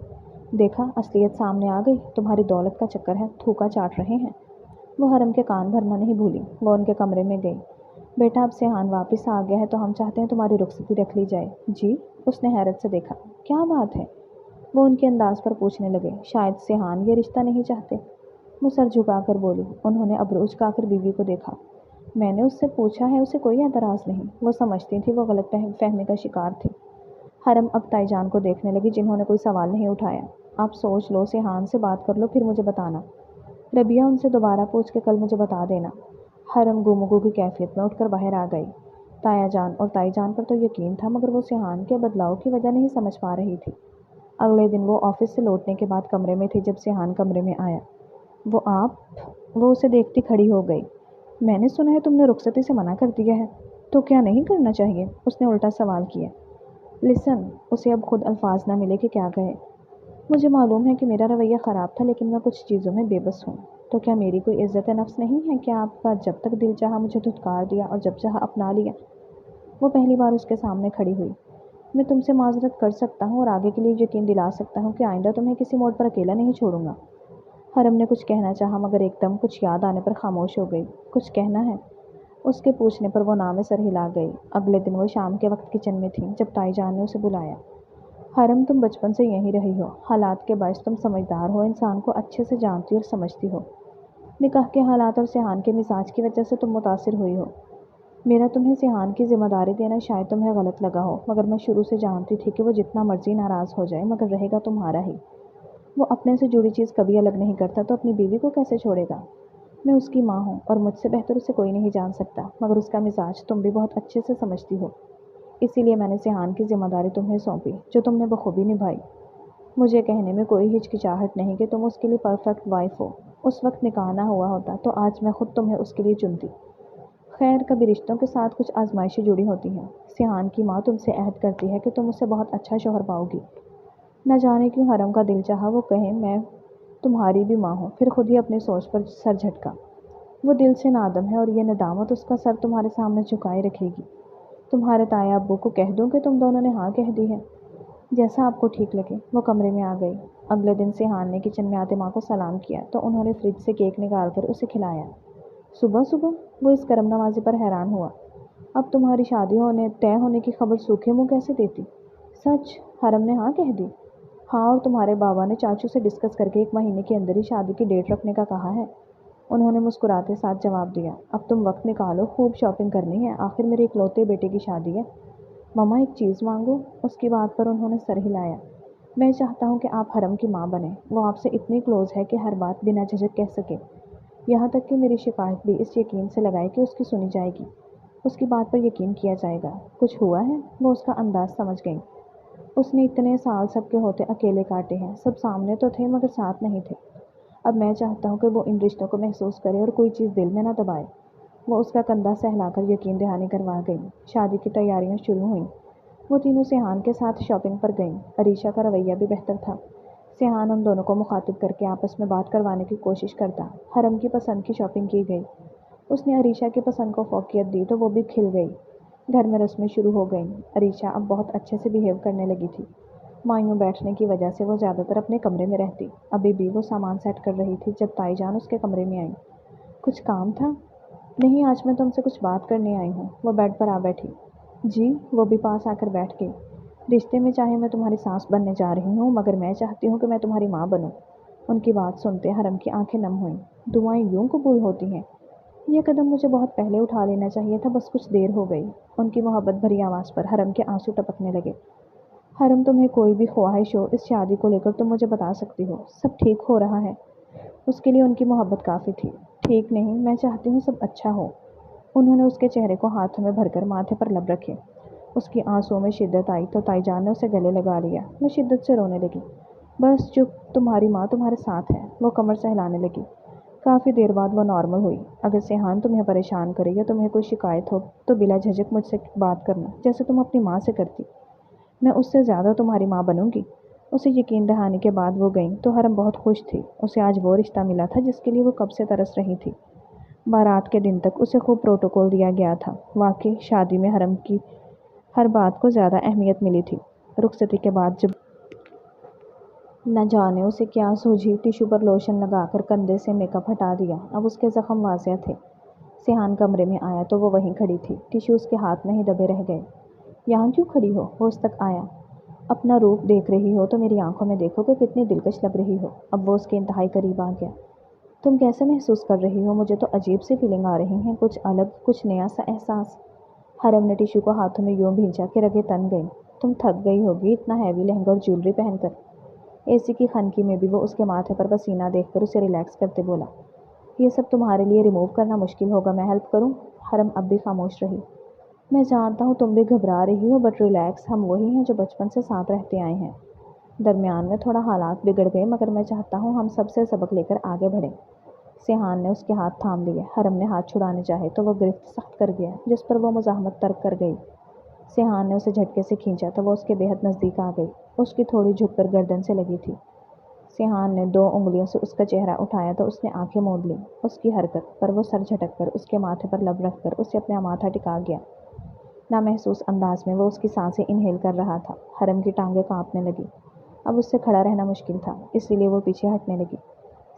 देखा असलियत सामने आ गई। तुम्हारी दौलत का चक्कर है, थूका चाट रहे हैं। वो हरम के कान भरना नहीं भूली। वो उनके कमरे में गई। बेटा अब सिहान वापस आ गया है तो हम चाहते हैं तुम्हारी रुखसती रख ली जाए। जी? उसने हैरत से देखा। क्या बात है? वो उनके अंदाज पर पूछने लगे। शायद सिहान ये रिश्ता नहीं चाहते। वो सर झुकाकर बोली। उन्होंने अब्रू उचकाकर बीवी को देखा। मैंने उससे पूछा है, उसे कोई एतराज़ नहीं। वो समझती थी वो गलत फहमी का शिकार थी। हरम अब ताईजान को देखने लगी जिन्होंने कोई सवाल नहीं उठाया। आप सोच लो, सिहान से बात कर लो, फिर मुझे बताना। रबिया उनसे दोबारा पूछ के कल मुझे बता देना। हरम गुमगु की कैफियत में उठकर बाहर आ गई। ताया जान और ताई जान पर तो यकीन था मगर वो सिहान के बदलाव की वजह नहीं समझ पा रही थी। अगले दिन वो ऑफिस से लौटने के बाद कमरे में थी जब सिहान कमरे में आया। वो आप? वो उसे देखती खड़ी हो गई। मैंने सुना है तुमने रुखसती से मना कर दिया है। तो क्या नहीं करना चाहिए? उसने उल्टा सवाल किया। लिसन, उसे अब खुद अल्फाज ना मिले कि क्या कहे। मुझे मालूम है कि मेरा रवैया ख़राब था लेकिन मैं कुछ चीज़ों में बेबस हूँ। तो क्या मेरी कोई इज़्ज़त नफ्स नहीं है कि आपका जब तक दिल चाहा मुझे धुतकार दिया और जब चाहा अपना लिया? वो पहली बार उसके सामने खड़ी हुई। मैं तुमसे माजरत कर सकता हूँ और आगे के लिए यकीन दिला सकता हूँ कि आइंदा तुम्हें किसी मोड़ पर अकेला नहीं छोड़ूंगा। हरम ने कुछ कहना चाहा मगर एकदम कुछ याद आने पर खामोश हो गई। कुछ कहना है? उसके पूछने पर वो नाम में सर हिला गई। अगले दिन वो शाम के वक्त किचन में थी जब ताई जान ने उसे बुलाया। हरम तुम बचपन से यहीं रही हो, हालात के बायस तुम समझदार हो, इंसान को अच्छे से जानती और समझती हो। निकाह के हालात और सिहान के मिजाज की वजह से तुम मुतासिर हुई हो। मेरा तुम्हें सिहान की जिम्मेदारी देना शायद तुम्हें गलत लगा हो मगर मैं शुरू से जानती थी कि वो जितना मर्जी नाराज़ हो जाए मगर रहेगा तुम्हारा ही। वो अपने से जुड़ी चीज़ कभी अलग नहीं करता तो अपनी बीवी को कैसे छोड़ेगा। मैं उसकी माँ हूँ और मुझसे बेहतर उसे कोई नहीं जान सकता मगर उसका मिजाज तुम भी बहुत अच्छे से समझती हो। इसीलिए मैंने सिहान की जिम्मेदारी तुम्हें सौंपी जो तुमने बखूबी निभाई। मुझे कहने में कोई हिचकिचाहट नहीं कि तुम उसके लिए परफेक्ट वाइफ हो। उस वक्त निकाह ना हुआ होता तो आज मैं खुद तुम्हें उसके लिए चुनती। खैर कभी रिश्तों के साथ कुछ आजमाइशें जुड़ी होती हैं। सिहान की माँ तुमसे अहद करती है कि तुम उससे बहुत अच्छा शौहर पाओगी। न जाने क्यों हरम का दिल चाहा वो कहे मैं तुम्हारी भी माँ हूँ, फिर खुद ही अपनी सोच पर सर झटका। वो दिल से नादम है और ये नदामत उसका सर तुम्हारे सामने झुकाए रखेगी। तुम्हारे ताया अब्बू को कह दूँ कि तुम दोनों ने हाँ कह दी है। जैसा आपको ठीक लगे। वो कमरे में आ गई। अगले दिन सिहान ने किचन में आते माँ को सलाम किया तो उन्होंने फ्रिज से केक निकाल कर उसे खिलाया। सुबह सुबह? वो इस करम नवाजी पर हैरान हुआ। अब तुम्हारी शादी होने तय होने की खबर सूखे मुँह कैसे देती? सच? हरम ने हाँ कह दी? हाँ, और तुम्हारे बाबा ने चाचू से डिस्कस करके 1 महीने के अंदर ही शादी की डेट रखने का कहा है। उन्होंने मुस्कुराते साथ जवाब दिया। अब तुम वक्त निकालो, खूब शॉपिंग करनी है, आखिर मेरे इकलौते बेटे की शादी है। मम्मा एक चीज़ मांगो? उसकी बात पर उन्होंने सर हिलाया। मैं चाहता हूँ कि आप हरम की माँ बने। वो आपसे इतनी क्लोज है कि हर बात बिना झिझक कह सके। यहाँ तक कि मेरी शिकायत भी इस यकीन से लगाए कि उसकी सुनी जाएगी, उसकी बात पर यकीन किया जाएगा। कुछ हुआ है? वो उसका अंदाज समझ गई। उसने इतने साल सबके होते अकेले काटे हैं। सब सामने तो थे मगर साथ नहीं थे। अब मैं चाहता हूँ कि वो इन रिश्तों को महसूस करे और कोई चीज़ दिल में ना दबाए। वो उसका कंधा सहलाकर यकीन दहानी करवा गई। शादी की तैयारियां शुरू हुईं। वो तीनों सिहान के साथ शॉपिंग पर गईं। अरीशा का रवैया भी बेहतर था। सिहान उन दोनों को मुखातिब करके आपस में बात करवाने की कोशिश करता। हरम की पसंद की शॉपिंग की गई। उसने अरीशा की पसंद को फोकियत दी तो वो भी खिल गई। घर में रस्में शुरू हो गईं। अरीशा अब बहुत अच्छे से बिहेव करने लगी थी। मायूं बैठने की वजह से वो ज़्यादातर अपने कमरे में रहती। अभी भी वो सामान सेट कर रही थी जब ताईजान उसके कमरे में आई। कुछ काम था? नहीं, आज मैं तुमसे कुछ बात करने आई हूँ। वो बेड पर आ बैठी। जी? वो भी पास आकर बैठ गई। रिश्ते में चाहे मैं तुम्हारी सास बनने जा रही हूँ मगर मैं चाहती हूँ कि मैं तुम्हारी माँ बनूँ। उनकी बात सुनते हरम की आंखें नम हुईं। दुआएं यूं कबूल होती हैं। यह कदम मुझे बहुत पहले उठा लेना चाहिए था, बस कुछ देर हो गई। उनकी मोहब्बत भरी आवाज़ पर हरम के आंसू टपकने लगे। हरम तुम्हें कोई भी ख्वाहिश हो इस शादी को लेकर तुम मुझे बता सकती हो। सब ठीक हो रहा है। उसके लिए उनकी मोहब्बत काफ़ी थी। ठीक नहीं, मैं चाहती हूँ सब अच्छा हो। उन्होंने उसके चेहरे को हाथों में भरकर माथे पर लब रखे। उसकी आंसुओं में शिद्दत आई तो ताईजान ने उसे गले लगा लिया। वो शिद्दत से रोने लगी। बस चुप, तुम्हारी माँ तुम्हारे साथ है। वो कमर सहलाने लगी। काफ़ी देर बाद वो नॉर्मल हुई। अगर सिहान तुम्हें परेशान करे या तुम्हें कोई शिकायत हो तो बिला झिझक मुझसे बात करना जैसे तुम अपनी माँ से करती। मैं उससे ज़्यादा तुम्हारी माँ बनूंगी। اسے یقین دہانے کے بعد وہ گئیں تو حرم بہت خوش تھی۔ اسے آج وہ رشتہ ملا تھا جس کے لیے وہ کب سے ترس رہی تھی۔ بارات کے دن تک اسے خوب پروٹوکول دیا گیا تھا۔ واقعی شادی میں حرم کی ہر بات کو زیادہ اہمیت ملی تھی۔ رخصتی کے بعد جب نہ جانے اسے کیا سوجھی، ٹیشو پر لوشن لگا کر کندھے سے میک اپ ہٹا دیا۔ اب اس کے زخم واضح تھے۔ سیحان کمرے میں آیا تو وہ وہیں کھڑی تھی۔ ٹیشو اس کے ہاتھ میں ہی دبے رہ گئے۔ یہاں کیوں کھڑی ہو؟ وہ اس تک آیا۔ اپنا روپ دیکھ رہی ہو تو میری آنکھوں میں دیکھو کہ کتنی دلکش لگ رہی ہو۔ اب وہ اس کے انتہائی قریب آ گیا۔ تم کیسے محسوس کر رہی ہو؟ مجھے تو عجیب سی فیلنگ آ رہی ہیں، کچھ الگ، کچھ نیا سا احساس۔ حرم نے ٹیشو کو ہاتھوں میں یوں بھینچا کہ رگیں تن گئیں۔ تم تھک گئی ہوگی اتنا ہیوی لہنگا اور جیولری پہن کر۔ اے سی کی خنکی میں بھی وہ اس کے ماتھے پر پسینہ دیکھ کر اسے ریلیکس کرتے بولا، یہ سب تمہارے لیے ریموو کرنا مشکل ہوگا، میں ہیلپ کروں؟ حرم اب بھی خاموش رہی۔ میں جانتا ہوں تم بھی گھبرا رہی ہو، بٹ ریلیکس، ہم وہی ہیں جو بچپن سے ساتھ رہتے آئے ہیں۔ درمیان میں تھوڑا حالات بگڑ گئے مگر میں چاہتا ہوں ہم سب سے سبق لے کر آگے بڑھیں۔ سیحان نے اس کے ہاتھ تھام لیے۔ حرم نے ہاتھ چھڑانے چاہے تو وہ گرفت سخت کر گیا، جس پر وہ مزاحمت ترک کر گئی۔ سیحان نے اسے جھٹکے سے کھینچا تو وہ اس کے بےحد نزدیک آ گئی۔ اس کی تھوڑی جھک کر گردن سے لگی تھی۔ سیحان نے 2 انگلیوں سے اس کا چہرہ اٹھایا تو اس نے آنکھیں موند لیں۔ اس کی حرکت پر وہ سر جھٹک کر اس کے ماتھے پر لب رکھ کر اسے اپنا ماتھا ٹکا گیا۔ نامحسوس انداز میں وہ اس کی سانسیں انہیل کر رہا تھا۔ حرم کی ٹانگیں کانپنے لگی۔ اب اس سے کھڑا رہنا مشکل تھا، اسی لیے وہ پیچھے ہٹنے لگی۔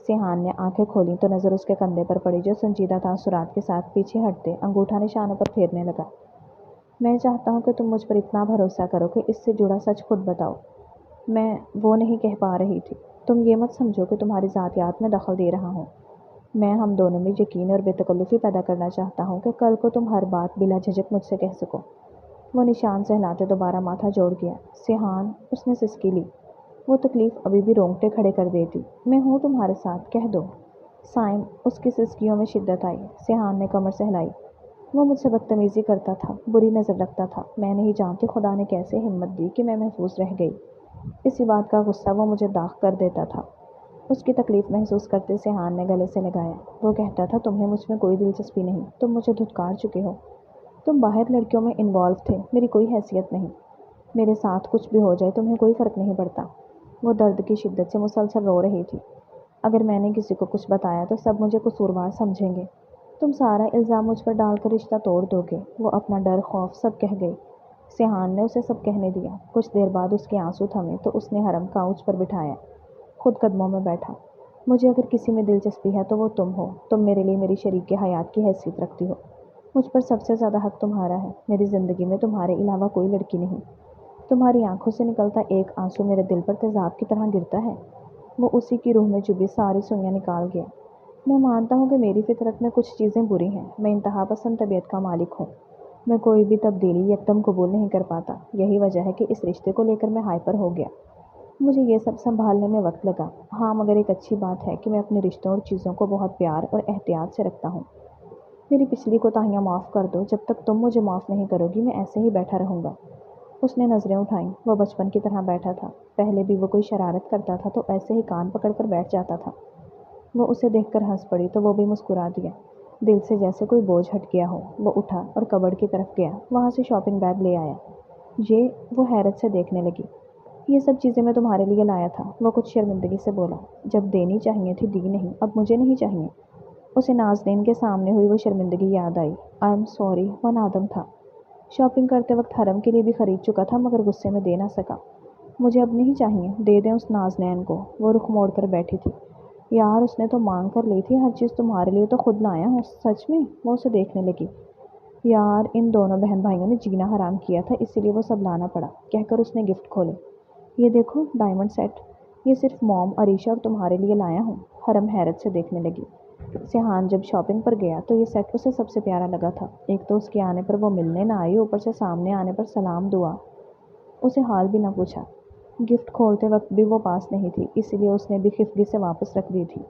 سیحان نے آنکھیں کھولیں تو نظر اس کے کندھے پر پڑی جو سنجیدہ تاثرات کے ساتھ پیچھے ہٹتے انگوٹھا نشانوں پر پھیرنے لگا۔ میں چاہتا ہوں کہ تم مجھ پر اتنا بھروسہ کرو کہ اس سے جڑا سچ خود بتاؤ۔ میں وہ نہیں کہہ پا رہی تھی۔ تم یہ مت سمجھو کہ تمہاری ذاتیات میں دخل دے رہا ہوں۔ میں ہم دونوں میں یقین اور بے تکلفی پیدا کرنا چاہتا ہوں کہ کل کو تم ہر بات بلا جھجک مجھ سے کہہ سکو۔ وہ نشان سہلاتے دوبارہ ماتھا جوڑ گیا۔ سیحان، اس نے سسکی لی۔ وہ تکلیف ابھی بھی رونگٹے کھڑے کر دیتی۔ میں ہوں تمہارے ساتھ، کہہ دو۔ سائم، اس کی سسکیوں میں شدت آئی۔ سیحان نے کمر سہلائی۔ وہ مجھ سے بدتمیزی کرتا تھا، بری نظر رکھتا تھا۔ میں نہیں جانتی خدا نے کیسے ہمت دی کہ میں محفوظ رہ گئی۔ اسی بات کا غصہ وہ مجھے داغ کر دیتا تھا۔ اس کی تکلیف محسوس کرتے سیحان نے گلے سے لگایا۔ وہ کہتا تھا تمہیں مجھ میں کوئی دلچسپی نہیں، تم مجھے دھتکار چکے ہو، تم باہر لڑکیوں میں انوالو تھے، میری کوئی حیثیت نہیں، میرے ساتھ کچھ بھی ہو جائے تمہیں کوئی فرق نہیں پڑتا۔ وہ درد کی شدت سے مسلسل رو رہی تھی۔ اگر میں نے کسی کو کچھ بتایا تو سب مجھے قصوروار سمجھیں گے، تم سارا الزام مجھ پر ڈال کر رشتہ توڑ دو گے۔ وہ اپنا ڈر، خوف سب کہہ گئی۔ سیحان نے اسے سب کہنے دیا۔ کچھ دیر بعد اس کے آنسو تھمے تو اس نے حرم کاؤچ پر بٹھایا، خود قدموں میں بیٹھا۔ مجھے اگر کسی میں دلچسپی ہے تو وہ تم ہو، تم میرے لیے میری شریک حیات کی حیثیت رکھتی ہو، مجھ پر سب سے زیادہ حق تمہارا ہے، میری زندگی میں تمہارے علاوہ کوئی لڑکی نہیں۔ تمہاری آنکھوں سے نکلتا ایک آنسو میرے دل پر تیزاب کی طرح گرتا ہے۔ وہ اسی کی روح میں چبھی ساری سوئیاں نکال گیا۔ میں مانتا ہوں کہ میری فطرت میں کچھ چیزیں بری ہیں، میں انتہا پسند طبیعت کا مالک ہوں، میں کوئی بھی تبدیلی یکدم قبول نہیں کر پاتا۔ یہی وجہ ہے کہ اس رشتے کو لے کر میں ہائپر ہو گیا، مجھے یہ سب سنبھالنے میں وقت لگا۔ ہاں، مگر ایک اچھی بات ہے کہ میں اپنے رشتوں اور چیزوں کو بہت پیار اور احتیاط سے رکھتا ہوں۔ میری پچھلی کوتاہیاں معاف کر دو، جب تک تم مجھے معاف نہیں کرو گی میں ایسے ہی بیٹھا رہوں گا۔ اس نے نظریں اٹھائیں۔ وہ بچپن کی طرح بیٹھا تھا۔ پہلے بھی وہ کوئی شرارت کرتا تھا تو ایسے ہی کان پکڑ کر بیٹھ جاتا تھا۔ وہ اسے دیکھ کر ہنس پڑی تو وہ بھی مسکرا دیا، دل سے جیسے کوئی بوجھ ہٹ گیا ہو۔ وہ اٹھا اور کبرڈ کی طرف گیا، وہاں سے شاپنگ بیگ لے آیا۔ وہ حیرت سے دیکھنے لگی۔ یہ سب چیزیں میں تمہارے لیے لایا تھا، وہ کچھ شرمندگی سے بولا۔ جب دینی چاہیے تھی دی نہیں، اب مجھے نہیں چاہیے۔ اسے نازنین کے سامنے ہوئی وہ شرمندگی یاد آئی۔ آئی ایم سوری، وہ نادم تھا۔ شاپنگ کرتے وقت حرم کے لیے بھی خرید چکا تھا مگر غصے میں دے نہ سکا۔ مجھے اب نہیں چاہیے، دے دیں اس نازنین کو۔ وہ رخ موڑ کر بیٹھی تھی۔ یار، اس نے تو مانگ کر لی تھی، ہر چیز تمہارے لیے تو خود لایا ہوں۔ سچ میں؟ وہ اسے دیکھنے لگی۔ یار، ان دونوں بہن بھائیوں نے جینا حرام کیا تھا، اسی لیے وہ سب لانا پڑا، کہہ کر اس نے گفٹ کھولے۔ یہ دیکھو، ڈائمنڈ سیٹ، یہ صرف موم، عریشہ اور تمہارے لیے لایا ہوں۔ حرم حیرت سے دیکھنے لگی۔ سیحان جب شاپنگ پر گیا تو یہ سیٹ اسے سب سے پیارا لگا تھا۔ ایک تو اس کے آنے پر وہ ملنے نہ آئی، اوپر سے سامنے آنے پر سلام دعا، اسے حال بھی نہ پوچھا۔ گفٹ کھولتے وقت بھی وہ پاس نہیں تھی، اسی لیے اس نے بھی خفگی سے واپس رکھ دی تھی۔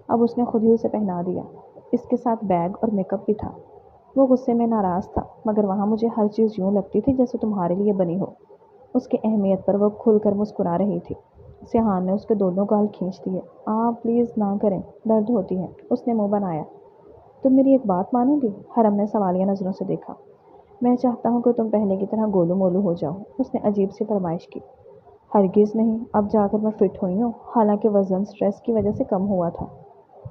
اب اس نے خود ہی اسے پہنا دیا۔ اس کے ساتھ بیگ اور میک اپ بھی تھا۔ وہ غصے میں ناراض تھا، مگر وہاں مجھے ہر چیز یوں لگتی تھی جیسے تمہارے لیے بنی ہو۔ اس کی اہمیت پر وہ کھل کر مسکرا رہی تھی۔ سیحان نے اس کے دونوں گال کھینچ دیے۔ پلیز نہ کریں، درد ہوتی ہے۔ اس نے منہ بنایا۔ تم میری ایک بات مانو گی؟ حرم نے سوالیہ نظروں سے دیکھا۔ میں چاہتا ہوں کہ تم پہلے کی طرح گولو مولو ہو جاؤ، اس نے عجیب سی فرمائش کی۔ ہرگز نہیں، اب جا کر میں فٹ ہوئی ہوں، حالانکہ وزن سٹریس کی وجہ سے کم ہوا تھا۔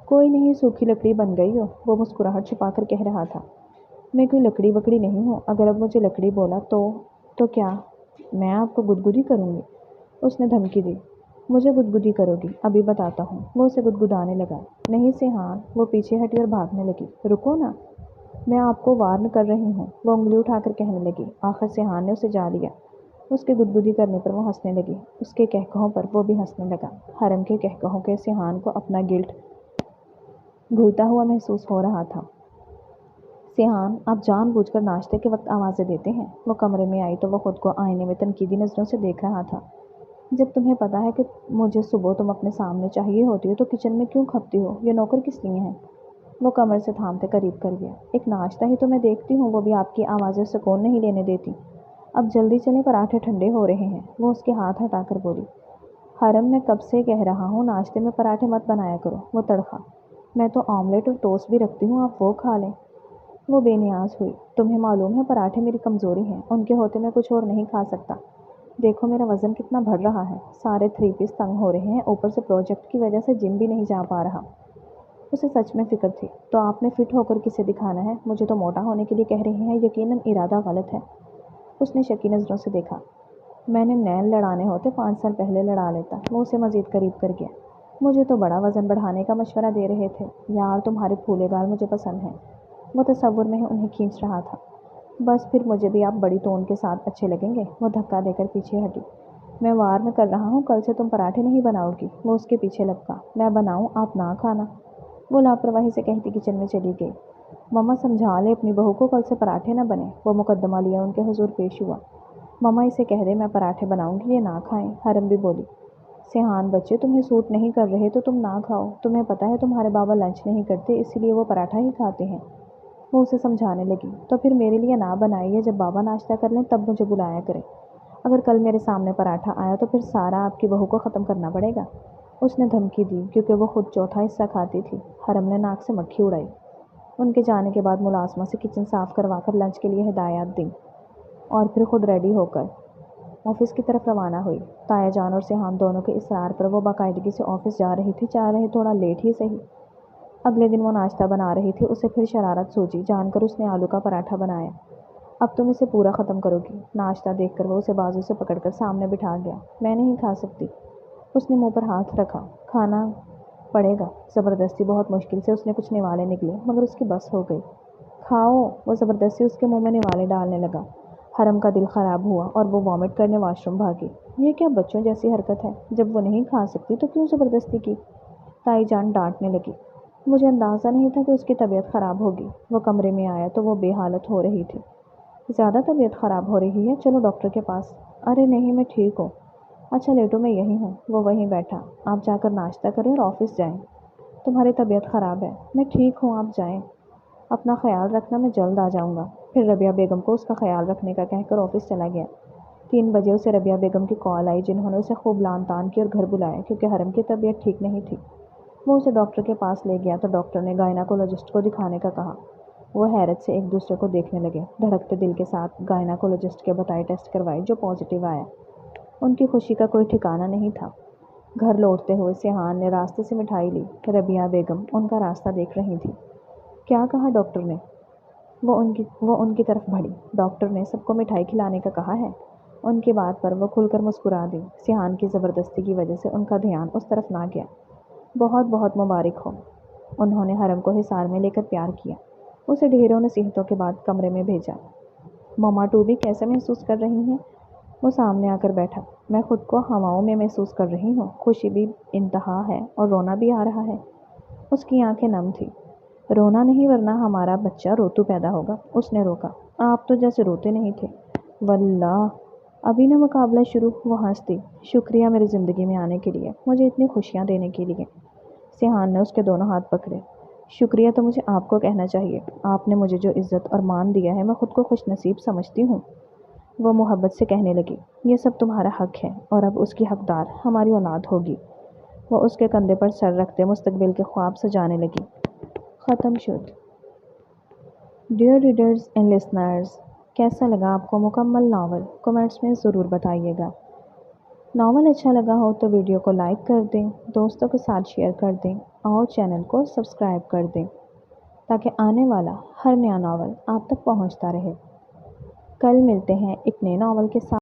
کوئی نہیں، سوکھی لکڑی بن گئی ہو، وہ مسکراہٹ چھپا کر کہہ رہا تھا۔ میں کوئی لکڑی وکڑی نہیں ہوں، اگر اب مجھے لکڑی بولا تو کیا؟ میں آپ کو گدگدی کروں گی، اس نے دھمکی دی۔ مجھے گدگدی کرو گی، ابھی بتاتا ہوں۔ وہ اسے گدگدانے لگا۔ نہیں سیحان، وہ پیچھے ہٹی اور بھاگنے لگی۔ رکو نا، میں آپ کو وارن کر رہی ہوں، وہ انگلی اٹھا کر کہنے لگی۔ آخر سیحان نے اسے جا لیا۔ اس کے گدگدی کرنے پر وہ ہنسنے لگی، اس کے کہکہوں پر وہ بھی ہنسنے لگا۔ حرم کے کہکہوں کے سیحان کو اپنا گلٹ گھلتا ہوا محسوس ہو رہا تھا۔ سیحان، آپ جان بوجھ کر ناشتے کے وقت آوازیں دیتے ہیں۔ وہ کمرے میں آئی تو وہ خود کو آئینے میں تنقیدی نظروں سے دیکھ رہا تھا۔ جب تمہیں پتا ہے کہ مجھے صبح تم اپنے سامنے چاہیے ہوتی ہو تو کچن میں کیوں کھپتی ہو؟ یہ نوکر کس لیے ہیں؟ وہ کمر سے تھامتے قریب کر گیا۔ ایک ناشتہ ہی تو میں دیکھتی ہوں، وہ بھی آپ کی آوازیں سکون نہیں لینے دیتی۔ اب جلدی چلیں، پراٹھے ٹھنڈے ہو رہے ہیں، وہ اس کے ہاتھ ہٹا کر بولی۔ حرم، میں کب سے کہہ رہا ہوں ناشتے میں پراٹھے مت بنایا کرو، وہ تڑخا۔ میں تو آملیٹ اور ٹوسٹ بھی رکھتی ہوں، آپ وہ کھا لیں۔ وہ بے نیاز ہوئی۔ تمہیں معلوم ہے پراٹھے میری کمزوری ہیں، ان کے ہوتے میں کچھ اور نہیں کھا سکتا۔ دیکھو میرا وزن کتنا بڑھ رہا ہے، سارے 3 پیس تنگ ہو رہے ہیں، اوپر سے پروجیکٹ کی وجہ سے جم بھی نہیں جا پا رہا۔ اسے سچ میں فکر تھی۔ تو آپ نے فٹ ہو کر کسے دکھانا ہے؟ مجھے تو موٹا ہونے کے لیے کہہ رہے ہیں، یقیناً ارادہ غلط ہے۔ اس نے شکی نظروں سے دیکھا۔ میں نے نیل لڑانے ہوتے 5 سال پہلے لڑا لیتا، وہ اسے مزید قریب کر گیا۔ مجھے تو بڑا وزن بڑھانے کا مشورہ دے رہے تھے۔ یار تمہارے پھولے گال مجھے پسند ہیں، وہ تصور میں ہی انہیں کھینچ رہا تھا۔ بس پھر مجھے بھی آپ بڑی تون کے ساتھ اچھے لگیں گے، وہ دھکا دے کر پیچھے ہٹی۔ میں وارن کر رہا ہوں، کل سے تم پراٹھے نہیں بناؤ گی، وہ اس کے پیچھے لپکا۔ میں بناؤں، آپ نہ کھانا، وہ لاپرواہی سے کہتی کچن میں چلی گئی۔ مما سمجھا لے اپنی بہو کو، کل سے پراٹھے نہ بنے، وہ مقدمہ لیا ان کے حضور پیش ہوا۔ مما اسے کہہ دے میں پراٹھے بناؤں گی، یہ نہ کھائیں، حرم بھی بولی۔ سیحان بچے، تمہیں سوٹ نہیں کر رہے تو تم نہ کھاؤ، تمہیں پتہ ہے تمہارے بابا لنچ نہیں کرتے، اسی لیے وہ پراٹھا ہی کھاتے ہیں، وہ اسے سمجھانے لگی۔ تو پھر میرے لیے نہ بنائیے، جب بابا ناشتہ کر لیں تب مجھے بلایا کریں۔ اگر کل میرے سامنے پراٹھا آیا تو پھر سارا آپ کی بہو کو ختم کرنا پڑے گا، اس نے دھمکی دی، کیونکہ وہ خود چوتھا حصہ کھاتی تھی۔ حرم نے ناک سے مکھی اڑائی۔ ان کے جانے کے بعد ملازمہ سے کچن صاف کروا کر لنچ کے لیے ہدایات دیں اور پھر خود ریڈی ہو کر آفس کی طرف روانہ ہوئی۔ تایا جان اور سیحان دونوں کے اصرار پر وہ باقاعدگی سے آفس جا رہی تھی، چاہے تھوڑا لیٹ ہی صحیح۔ اگلے دن وہ ناشتہ بنا رہی تھی، اسے پھر شرارت سوچی، جان کر اس نے آلو کا پراٹھا بنایا۔ اب تم اسے پورا ختم کرو گی، ناشتہ دیکھ کر وہ اسے بازو سے پکڑ کر سامنے بٹھا گیا۔ میں نہیں کھا سکتی، اس نے منہ پر ہاتھ رکھا۔ کھانا پڑے گا، زبردستی، بہت مشکل سے اس نے کچھ نوالے نکلے مگر اس کی بس ہو گئی۔ کھاؤ، وہ زبردستی اس کے منہ میں نوالے ڈالنے لگا۔ حرم کا دل خراب ہوا اور وہ وامٹ کرنے واش روم بھاگی۔ یہ کیا بچوں جیسی حرکت ہے، جب وہ نہیں کھا سکتی تو کیوں زبردستی کی؟ تائی جان ڈانٹنے لگی۔ مجھے اندازہ نہیں تھا کہ اس کی طبیعت خراب ہوگی۔ وہ کمرے میں آیا تو وہ بے حالت ہو رہی تھی۔ زیادہ طبیعت خراب ہو رہی ہے، چلو ڈاکٹر کے پاس۔ ارے نہیں، میں ٹھیک ہوں۔ اچھا لیٹو، میں یہی ہوں، وہ وہیں بیٹھا۔ آپ جا کر ناشتہ کریں اور آفس جائیں، تمہاری طبیعت خراب ہے۔ میں ٹھیک ہوں، آپ جائیں، اپنا خیال رکھنا، میں جلد آ جاؤں گا۔ پھر ربیہ بیگم کو اس کا خیال رکھنے کا کہہ کر آفس چلا گیا۔ 3 بجے اسے ربیہ بیگم کی کال آئی، جنہوں نے اسے خوب لان تان کی اور گھر بلایا کیونکہ حرم کی طبیعت ٹھیک نہیں تھی۔ وہ اسے ڈاکٹر کے پاس لے گیا تو ڈاکٹر نے گائناکولوجسٹ کو دکھانے کا کہا۔ وہ حیرت سے ایک دوسرے کو دیکھنے لگے۔ دھڑکتے دل کے ساتھ گائناکولوجسٹ کے بتائے ٹیسٹ کروائے جو پازیٹیو آیا۔ ان کی خوشی کا کوئی ٹھکانہ نہیں تھا۔ گھر لوٹتے ہوئے سیحان نے راستے سے مٹھائی لی۔ ربیہ بیگم ان کا راستہ دیکھ رہی تھی۔ کیا کہا ڈاکٹر نے؟ وہ ان کی طرف بڑھی۔ ڈاکٹر نے سب کو مٹھائی کھلانے کا کہا ہے۔ ان کی بات پر وہ کھل کر مسکرا دی۔ سیحان کی زبردستی کی وجہ سے ان کا دھیان اس طرف نہ گیا۔ بہت بہت مبارک ہو، انہوں نے حرم کو حصار میں لے کر پیار کیا۔ اسے ڈھیروں نصیحتوں کے بعد کمرے میں بھیجا۔ مما ٹوبی کیسے محسوس کر رہی ہیں؟ وہ سامنے آ کر بیٹھا۔ میں خود کو ہواؤں میں محسوس کر رہی ہوں، خوشی بھی انتہا ہے اور رونا بھی آ رہا ہے۔ اس کی آنکھیں نم تھی۔ رونا نہیں ورنہ ہمارا بچہ روتو پیدا ہوگا، اس نے روکا۔ آپ تو جیسے روتے نہیں تھے۔ واللہ، ابھی نہ مقابلہ شروع، وہ ہنس دی۔ شکریہ میری زندگی میں آنے کے لیے، مجھے اتنی خوشیاں دینے کے لیے۔ سیحان نے اس کے دونوں ہاتھ پکڑے۔ شکریہ تو مجھے آپ کو کہنا چاہیے، آپ نے مجھے جو عزت اور مان دیا ہے میں خود کو خوش نصیب سمجھتی ہوں، وہ محبت سے کہنے لگی۔ یہ سب تمہارا حق ہے اور اب اس کی حقدار ہماری اولاد ہوگی۔ وہ اس کے کندھے پر سر رکھتے مستقبل کے خواب سجانے لگی۔ ختم شد۔ ڈیئر ریڈرز اینڈ لسنرز، کیسا لگا آپ کو مکمل ناول؟ کمنٹس میں ضرور بتائیے گا۔ ناول اچھا لگا ہو تو ویڈیو کو لائک کر دیں، دوستوں کے ساتھ شیئر کر دیں اور چینل کو سبسکرائب کر دیں تاکہ آنے والا ہر نیا ناول آپ تک پہنچتا رہے۔ کل ملتے ہیں ایک نئے ناول کے ساتھ۔